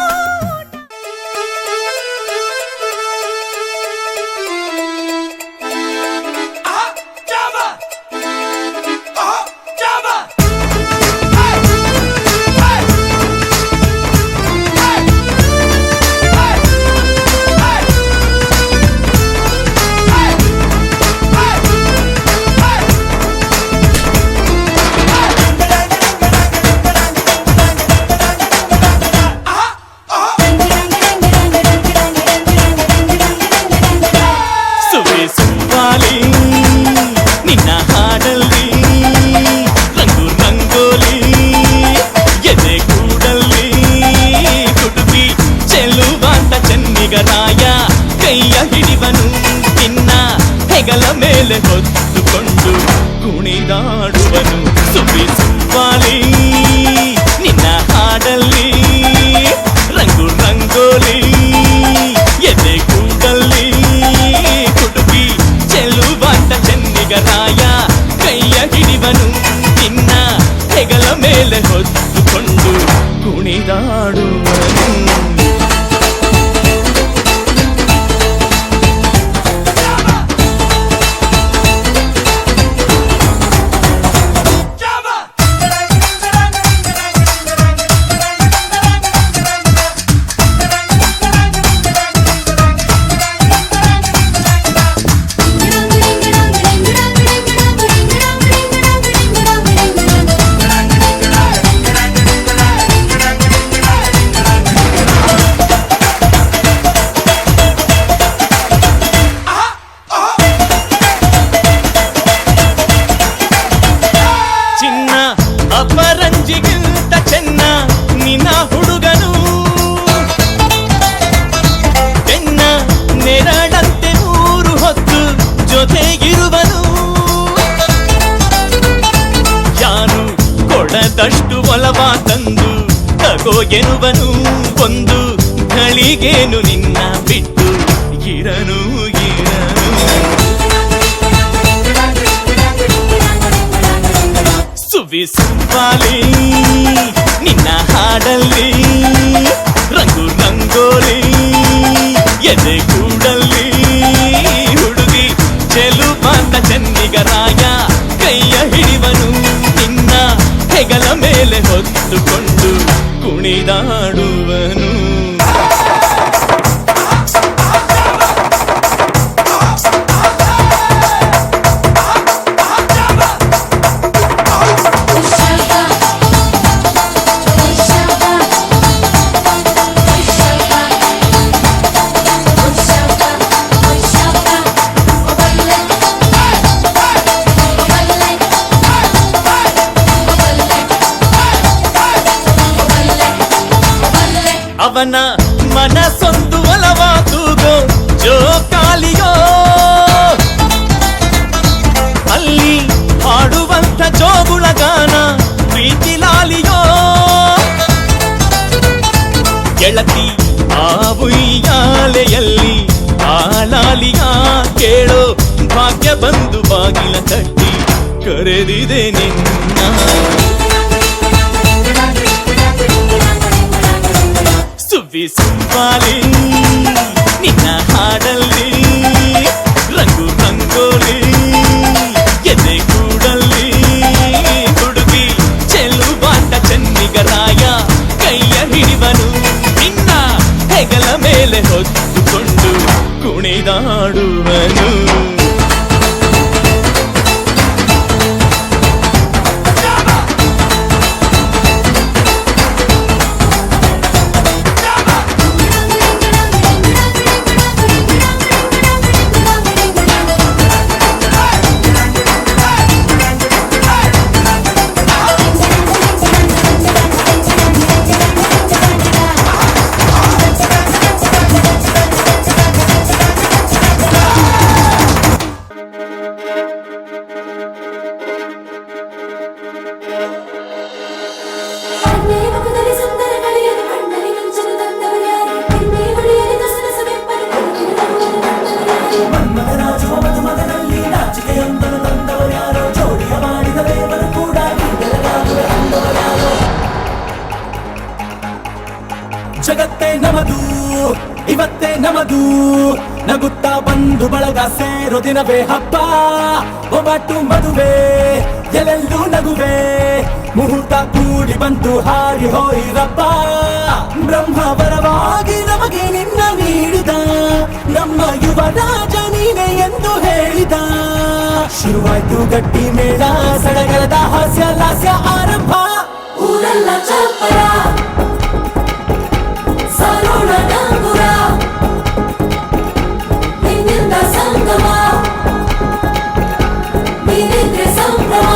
ಸುವೆ ಸುವಾಲಿ ನಿನ್ನ ಹಾಡಲ್ಲಿ ರಂಗು ರಂಗೋಲಿ ಎದೆ ಕೂಡಲ್ಲಿ ಕುಟುಂಬಿ ಚೆಲ್ಲುವಾಂತ ಚೆನ್ನಿಗರಾಯ ಕೈಯ ಹಿಡಿವನು ನಿನ್ನ ಹೆಗಲ ಮೇಲೆ ಹೊತ್ತುಕೊಂಡು ಕುಣಿದಾಡುವನು ಸುವೆ ಸುವಾಲಿ ನಿನ್ನ ಹಾಡಲ್ಲಿ ರಂಗು ರಂಗೋಲಿ ಎದೆ ಕೂಡಲ್ಲಿ ಕುಟುಂಬಿ ಚೆಲ್ಲುವಾಂತ ಚೆನ್ನಿಗರಾಯ ಕೈಯ ಹಿಡಿವನು ನಿನ್ನ ಹೆಗಲ ಮೇಲೆ ಹೊತ್ತುಕೊಂಡು ಕುಣಿದಾಡುವನು ಚಿನ್ನ ಅಪರಂಜಿಗಿಂತ ಚೆನ್ನ ನಿನ್ನ ಹುಡುಗನು ಬೆನ್ನ ನೆರಳಂತೆ ಮೂರು ಹೊತ್ತು ಜೊತೆಗಿರುವನು ಯಾರು ಕೊಡದಷ್ಟು ಒಲವ ತಂದು ತಗೋ ಎನ್ನುವನು ಒಂದು ಘಳಿಗೇನು ನಿನ್ನ ಬಿಟ್ಟು ಇರನು ಇರನು ಸುವಿ ಸುಬ್ಬಾಲಿ ನಿನ್ನ ಹಾಡಲ್ಲಿ ರಂಗು ರಂಗೋಲಿ ಎದೆ ಕೂಡಲ್ಲಿ ಹುಡುಗಿ ಚೆಲುವಾದ ಚೆನ್ನಿಗರಾಯ ಕೈಯ ಹಿಡಿವನು ನಿನ್ನ ಹೆಗಲ ಮೇಲೆ ಹೊತ್ತುಕೊಂಡು ಕುಣಿದಾಡುವನು ಅವನ ಮನಸ್ಸೊಂದು ಒಲವಾತುಗೋ ಜೋಕಾಲಿಯೋ ಅಲ್ಲಿ ಹಾಡುವಂತ ಜೋಗುಳ ಗಾನ ಪ್ರೀತಿ ಲಾಲಿಯೋ ಗೆಳತಿ ಆ ಉಯ್ಯಾಲೆಯಲ್ಲಿ ಆಲಾಲಿಯ ಕೇಳೋ ಭಾಗ್ಯ ಬಂದು ಬಾಗಿಲ ತಟ್ಟಿ ಕರೆದಿದೆ ನಿನ್ನ ಸುವಿ ಸುಬ್ಬಾಲಿ ನಿನ್ನ ಹಾಡಲ್ಲಿ ರಂಗು ರಂಗೋಲಿ ಎದೆ ಕೂಡಲ್ಲಿ ಹುಡುಗಿ ಚೆಲುವಾಟ ಚೆನ್ನಿಗರಾಯ ಕೈಯ ಹಿಡಿವನು ನಿನ್ನ ಹೆಗಲ ಮೇಲೆ ಹೊತ್ತುಕೊಂಡು ಕುಣಿದಾಡುವನು ಜಗತ್ತೇ ನಮದು ಇವತ್ತೇ ನಮದು ನಗುತ್ತಾ ಬಂದು ಬಳಗ ಸೇರೋ ದಿನವೇ ಹಬ್ಬ ಒಬ್ಬಟ್ಟು ಮದುವೆ ಎಲ್ಲೆಲ್ಲೂ ನಗುವೆ ಮುಹೂರ್ತ ಕೂಡಿ ಬಂತು ಹಾರಿ ಹೋಯಿರಪ್ಪ ಬ್ರಹ್ಮವರವಾಗಿ ನಮಗೆ ನಿನ್ನ ನೀಡಿದ ನಮ್ಮ ಯುವರಾಜ ನೀನೆ ಎಂದು ಹೇಳಿದ ಶುರುವಾಯ್ತು ಗಟ್ಟಿ ಮೇಳ ಸಡಗರದ ಹಾಸ್ಯ ಲಾಸ್ಯ ಆರಂಭ ಊರೆಲ್ಲ ಚಪ್ಪರ ಸಾರೋಣ ಡಂಗುರ ನಿನ್ನಿಂದ ಸಂಗಮ ನೀನಿದ್ರೆ ಸಂಭ್ರಮ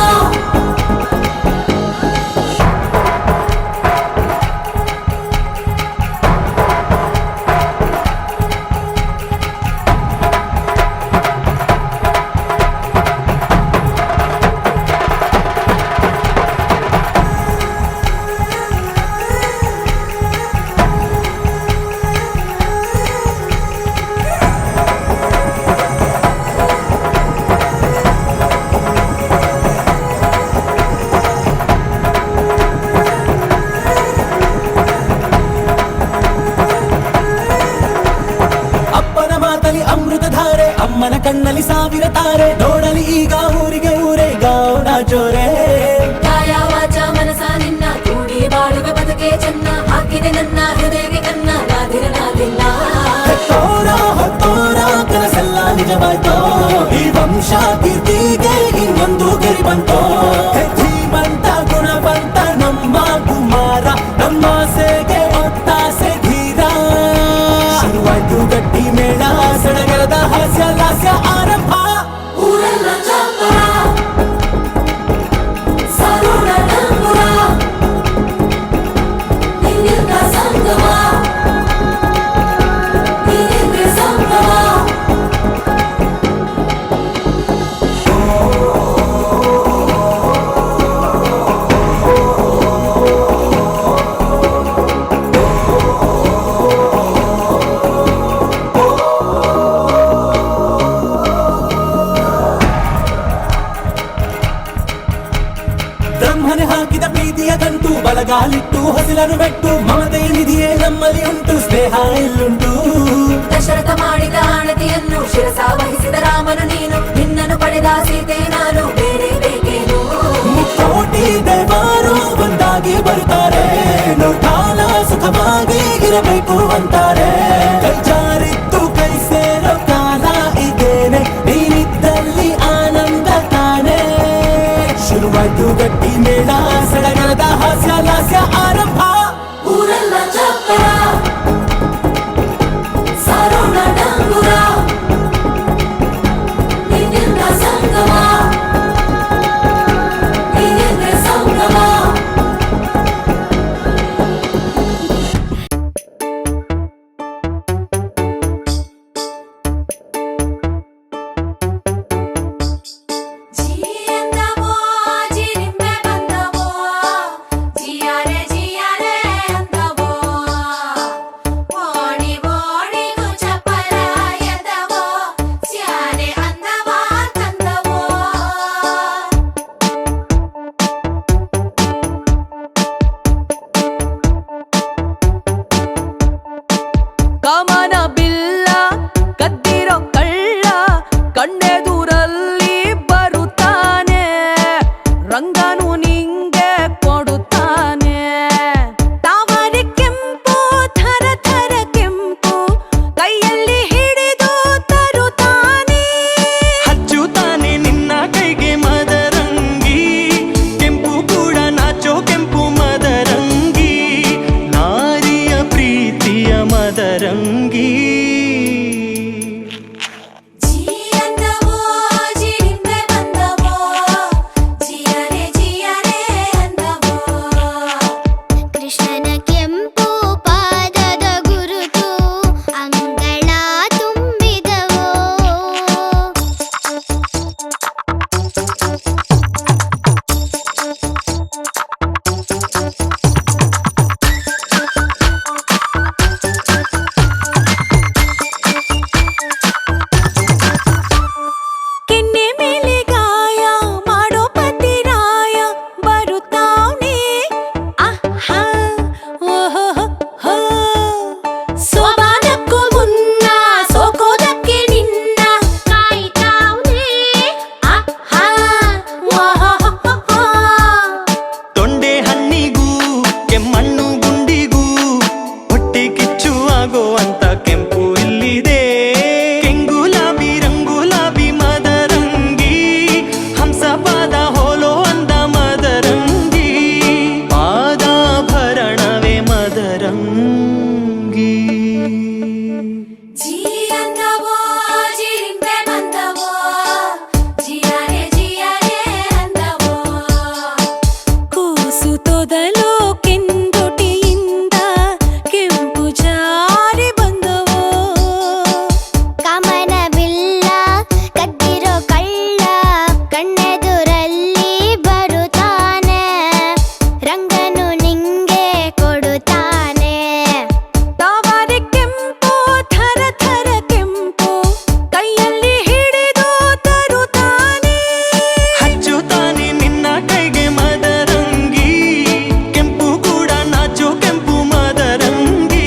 ಅಮ್ಮನ ಕಣ್ಣಲ್ಲಿ ಸಾವಿರ ತಾರೆ ನೋಡಲಿ ಈಗ ಊರಿಗೆ ಊರೇ ಗಾವನ ಜೋರೆ ಕಾಯ ವಾಚ ಮನಸ ನಿನ್ನ ಕೂಡಿ ಬಾಳುವ ಬದುಕೆ ಚೆನ್ನ ಹಾಕಿದೆ ನನ್ನ ಹೃದಯಕ್ಕೆ ಕನ್ನ ನಾದಿರನಾದಿಲ್ಲ ಹೊತ್ತೋರ ಕನಸೆಲ್ಲ ನಿಜವಾಯ್ತೋ ಈ ವಂಶ ಕೀರ್ತಿಗೆ ಇನ್ನೊಂದು ಗೆರಿ ಬಂತೋ ಧೀಮಂತ ಗುಣವಂತ ನಮ್ಮ ಕುಮಾರ ನಮ್ಮ ಸೇಗೆ ಒತ್ತಾಸೆ ಧೀರ ಶುರುವಾಯ್ತು ಗಟ್ಟಿ ಮೇಳ ಸಡಗರದ ಹಾಸ್ಯ ಲಾಸ್ಯ ಆರಂಭ ಊರೆಲ್ಲ ಚಾಪ ಮೈಲನು ಬೆಟ್ಟು ಮಮತೆ ನಿಧಿಯೇ ನಮ್ಮಲ್ಲಿ ಉಂಟು ಸ್ನೇಹ ಇಲ್ಲುಂಟು ದಶರಥ ಮಾಡಿದ ಆಣತಿಯನ್ನು ಶಿರಸ ವಹಿಸಿದ ರಾಮನು ನೀನು ನಿನ್ನನ್ನು ಪಡೆದ ಸೀತೆ ನಾನು ಬೇರೆ ಬೇಕೇನು ಕೋಟಿ ದೇವರು ಒಂದಾಗಿ ಬರ್ತಾರೆ ಕಾಲ ಸುಖವಾಗಿ ಇರಬೇಕು ಅಂತಾರೆ ಕೈ ಜಾರಿದ್ದು ಕೈ ಸೇರೋ ಕಾಲ ಇದೇನೆ ನೀನಿದ್ದಲ್ಲಿ ಆನಂದ ತಾನೆ ಶುರುವಾಯ್ತು ಗಟ್ಟಿ ಮೇಳ ಸಡಗರದ ಹಾಸ್ಯ ಲಾಸ್ಯ ಆರಂಭ ಊರೆಲ್ಲ ಚಪ್ಪರ ಸಾರೋಣ ಡಂಗುರ ನಿನ್ನಿಂದ ಸಂಗಮ ನೀನೆಂದ್ರೆ ಸಂಗಮ ಜಿಯಂದವೋ ಜಿರಿಂಬೆ ಬಂದವೋ ಜಿಯಾರೆ ಜಿಯಾರೆ ಅಂದವೋ ಓಡಿ ಓಡಿಗೂ ಚಪರ ಎದ್ದವೋ ಸ್ಯಾನೆ ಅಂದವ ತಂದವೋ ಕಮನ ಬಿಲ್ಲ ಕದ್ದಿರೋ ಕಳ್ಳ ಕಣ್ಣೆದುರಲ್ಲಿ ಬರುತ್ತಾನೆ ರಂಗನು ನಿಂಗೆ ಕೊಡುತ್ತಾನೆ ತಾವರೆ ಕೆಂಪು ಥರ ಥರ ಕೆಂಪು ಕೈಯಲ್ಲಿ ಹಿಡಿದು ತರುತ್ತಾನೆ ಹಚ್ಚುತ್ತಾನೆ ನಿನ್ನ ಕೈಗೆ ಮದರಂಗಿ ಕೆಂಪು ಕೂಡ ನಾಚೋ ಕೆಂಪು ಮದರಂಗಿ ನಾರಿಯ ಪ್ರೀತಿಯ ಮದರಂಗಿ ಜಿಯಂದವೋ ಜಿರಿಂಬೆ ಬಂದವೋ ಜಿಯಾರೆ ಜಿಯಾರೆ ಅಂದವೋ ಕೃಷ್ಣನ ಕೆಂಪು ಪಾದದ ಗುರುತು ಅಂಗಳ ತುಂಬಿದವೋ ಕೆನ್ನೆ ಮೇಲೆ ಗಾಯ ಮಾಡೋ ಪತಿರಾಯ ಬರುತ್ತಾನೆ ಆಹಾ ಓಹೋ ಸೋಬಾನಕ್ಕೂ ಮುನ್ನ ಸೋಕೋದಕ್ಕೆ ನಿನ್ನ ಕಾಯ್ತಾವ್ನೆ ಆಹಾ ವಾಹಾ ತೊಂಡೆ ಹಣ್ಣಿಗೂ ಕೆಮ್ಮಣ್ಣು ಗುಂಡಿಗೂ ಹೊಟ್ಟೆ ಕಿಚ್ಚು ಆಗೋ ಅಂತ ಕೆಂಪು ಇಲ್ಲಿದೆ ಕೆಂಗುಲಾಬಿ ರಂಗುಲಾಬಿ ಮದರಂಗಿ ಹಂಸ ಪಾದ ಹೋಲೋ ಅಂದ ಮದರಂಗಿ ಪಾದಾಭರಣವೇ ಮದರಂಗಿ ಜಿಯಂದವೋ ಜಿರಿಂಬೆ ಬಂದವೋ ಜಿಯಾರೆ ಜಿಯಾರೆ ಅಂದವೋ ಕೂಸು ತೊದಲು ಕೆಂದೊಟಿಯಿಂದ ಕೆಂಪು ಜಾರಿ ಬಂದವೋ ಕಮನ ಬಿಲ್ಲ ಕದ್ದಿರೋ ಕಳ್ಳ ಕಣ್ಣೆದುರಲ್ಲಿ ಬರುತ್ತಾನೆ ರಂಗನು ನಿಂಗೆ ಕೊಡುತ್ತಾನೆ ತಾವರೆ ಕೆಂಪು ಥರ ಥರ ಕೆಂಪು ಕೈಯಲ್ಲಿ ಹಿಡಿದು ತರುತ್ತಾನೆ ಹಚ್ಚುತ್ತಾನೆ ನಿನ್ನ ಕೈಗೆ ಮದರಂಗಿ ಕೆಂಪು ಕೂಡ ನಾಚೋ ಕೆಂಪು ಮದರಂಗಿ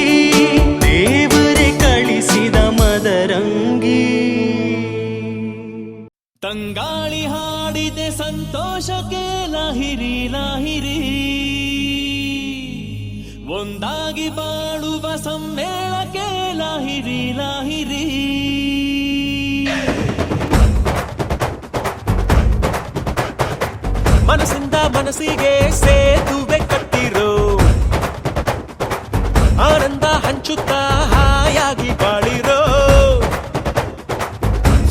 ದೇವರೇ ಕಳಿಸಿದ ಮದರಂಗಿ ತಂಗಾಳಿ ಹಾಡಿದೆ ಸಂತೋಷಕ್ಕೆ ಲಾಹಿರಿ ಲಾಹಿರಿ ಒಂದಾಗಿ ಬಾಳುವ ಸಮ್ಮೇಳಕ್ಕೆ ಲಾಹಿರಿ ಲಾಹಿರಿ ಮನಸ್ಸಿಂದ ಮನಸ್ಸಿಗೆ ಸೇತುವೆ ಕಟ್ಟಿರೋ ಆನಂದ ಹಂಚುತ್ತಾ ಹಾಯಾಗಿ ಬಾಳಿರೋ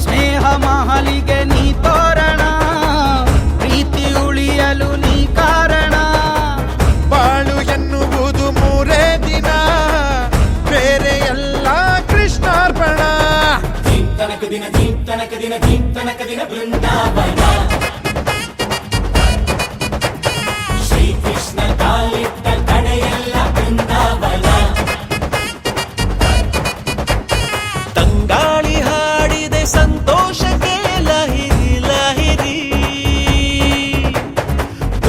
ಸ್ನೇಹ ಮಹಲಿಗೆ ನೀ ತೋರಣ ಪ್ರೀತಿ ಉಳಿಯಲು ನೀ ಕಾರಣ ಬಾಳು ಎನ್ನುವುದು ಮೂರೇ ದಿನ ಬೇರೆ ಎಲ್ಲ ಕೃಷ್ಣಾರ್ಪಣ ತಂಗಾಳಿ ಹಾಡಿದೆ ಸಂತೋಷಕ್ಕೆ ಲಹಿರಿ ಲಹಿರಿ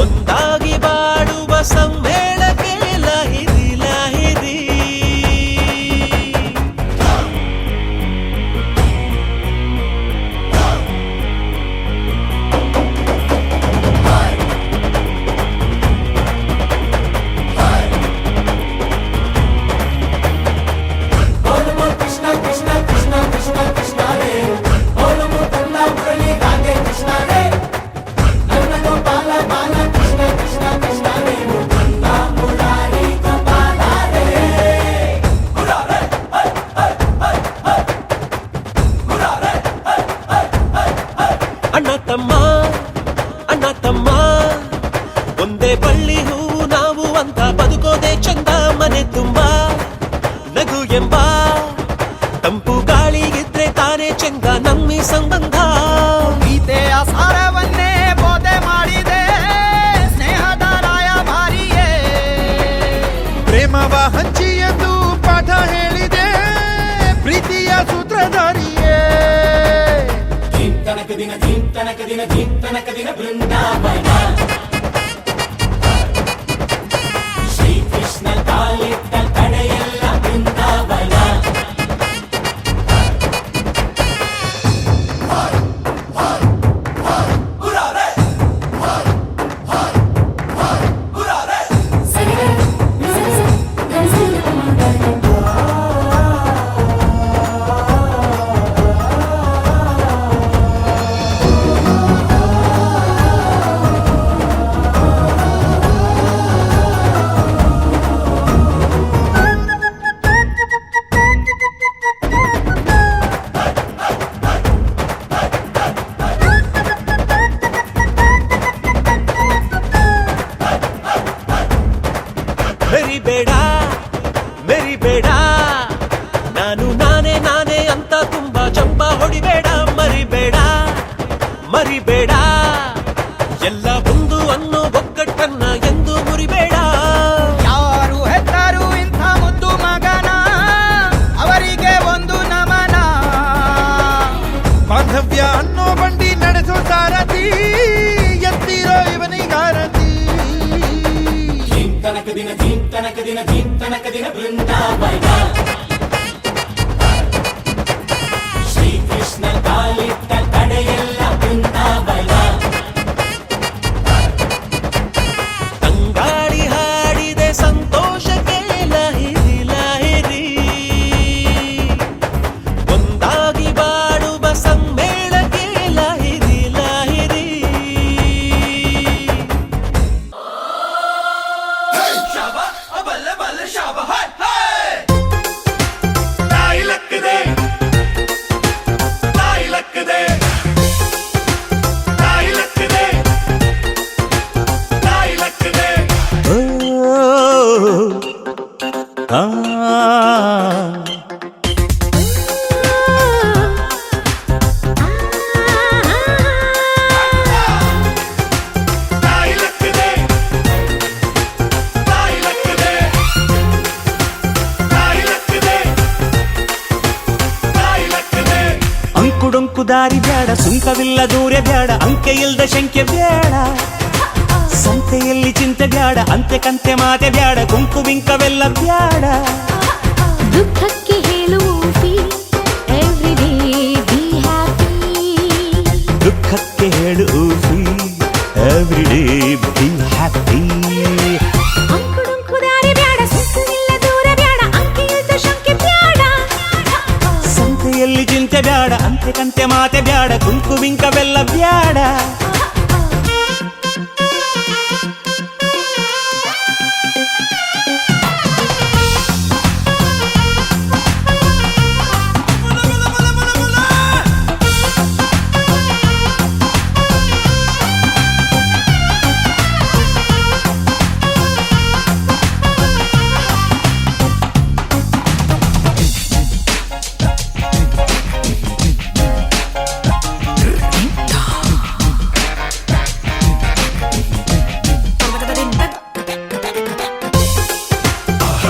ಒಂದಾಗಿ ಬಾಳುವ ಸಮ್ಮೇಳಕ್ಕೆ ಲಹಿರಿ ಮೆರಿಬೇಡ ಮೆರಿಬೇಡ ನಾನು ನಾನೇ ನಾನೇ ಅಂತ ತುಂಬಾ ಚಂಪ ಹೊಡಿಬೇಡ ಮರಿಬೇಡ ಮರಿಬೇಡ ಎಲ್ಲ ಒಂದು ಅನ್ನೋ ಒಗ್ಗಟ್ಟನ್ನ ಎಂದು ಮುರಿಬೇಡ ಯಾರು ಹೆತ್ತರು ಇಂಥ ಮುದ್ದು ಮಗನ ಅವರಿಗೆ ಒಂದು ನಮನ ಬಾಂಧವ್ಯ ಅನ್ನೋ ಬಂಡಿ ನಡೆಸೋ ಸಾರಥಿ ಎತ್ತಿರೋ ಇವನಿಗಾರತಿ ತಂಗಾಳಿ ಹಾಡಿದೆ ಸಂತೋಷಕ್ಕೆ ಲಹಿರಿ ಲಹಿರಿ ಒಂದಾಗಿ ಬಾಡುವ ಸಮ್ಮೇಳಕ್ಕೆ ಲಹಿರಿ ಲಹಿರಿ ತಾಯಿ ಲಕ್ಕದೆ ತಾಯಿ ಲಕ್ಕದೆ ತಾಯಿ ಲಕ್ಕದೆ ತಾಯಿ ಲಕ್ಕದೆ ತಾಯಿ ಲಕ್ಕದೆ ತಾಯಿ ಲಕ್ಕದೆ ತಾಯಿ ಲಕ್ಕದೆ ತಾಯಿ ಲಕ್ಕದೆ ಅಂಕುಡೊಂಕು ದಾರಿ ಬ್ಯಾಡ ಸುಂಕವಿಲ್ಲ ದೂರ ಬ್ಯಾಡ ಅಂಕೆ ಇಲ್ದ ಶಂಕೆ ಬ್ಯಾಡ ಸಂತೆಯಲ್ಲಿ ಚಿಂತೆ ಬ್ಯಾಡ ಅಂತೆ ಕಂತೆ ಮಾತೆ ಬ್ಯಾಡ ಗುಂಕು ಬಿಂಕವೆಲ್ಲ ಬ್ಯಾಡ ದುಃಖಕ್ಕೆ ಹೇಳುವಿ ಎವ್ರಿ ಡೇ ಬಿ ಹ್ಯಾಪಿ ದುಃಖಕ್ಕೆ ಹೇಳು ಎವ್ರಿ ಡೇ ಬಿ ಹ್ಯಾಪಿ ಅಂಕುಡೊಂಕು ದಾರಿ ಬ್ಯಾಡ ಸುತ್ತಲಿಲ್ಲ ದೂರ ಬ್ಯಾಡ ಅಂಕೆ ಇಲ್ದ ಶಂಕೆ ಬ್ಯಾಡ ಸಂತೆಯಲ್ಲಿ ಚಿಂತೆ ಬ್ಯಾಡ ಅಂತೆ ಕಂತೆ ಮಾತೆ ಬ್ಯಾಡ ಗುಂಕು ಬಿಂಕವೆಲ್ಲ ಬ್ಯಾಡ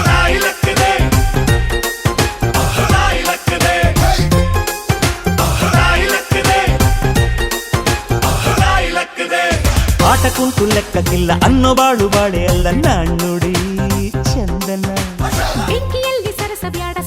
ತಾಯಿ ಲಕ್ಕದೆ ತಾಯಿ ಲಕ್ಕದೆ ತಾಯಿ ಲಕ್ಕದೆ ತಾಯಿ ಲಕ್ಕದೆ ಆಟ ಕುಂಟು ಲೆಕ್ಕಕ್ಕಿಲ್ಲ ಅನ್ನೋ ಬಾಳು ಬಾಳೆ ಅಲ್ಲ ನಾಣ್ಣುಡಿ ಚಂದನ ಬೆಂಕಿಯಲ್ಲಿ ಸರಸ ಬ್ಯಾಡ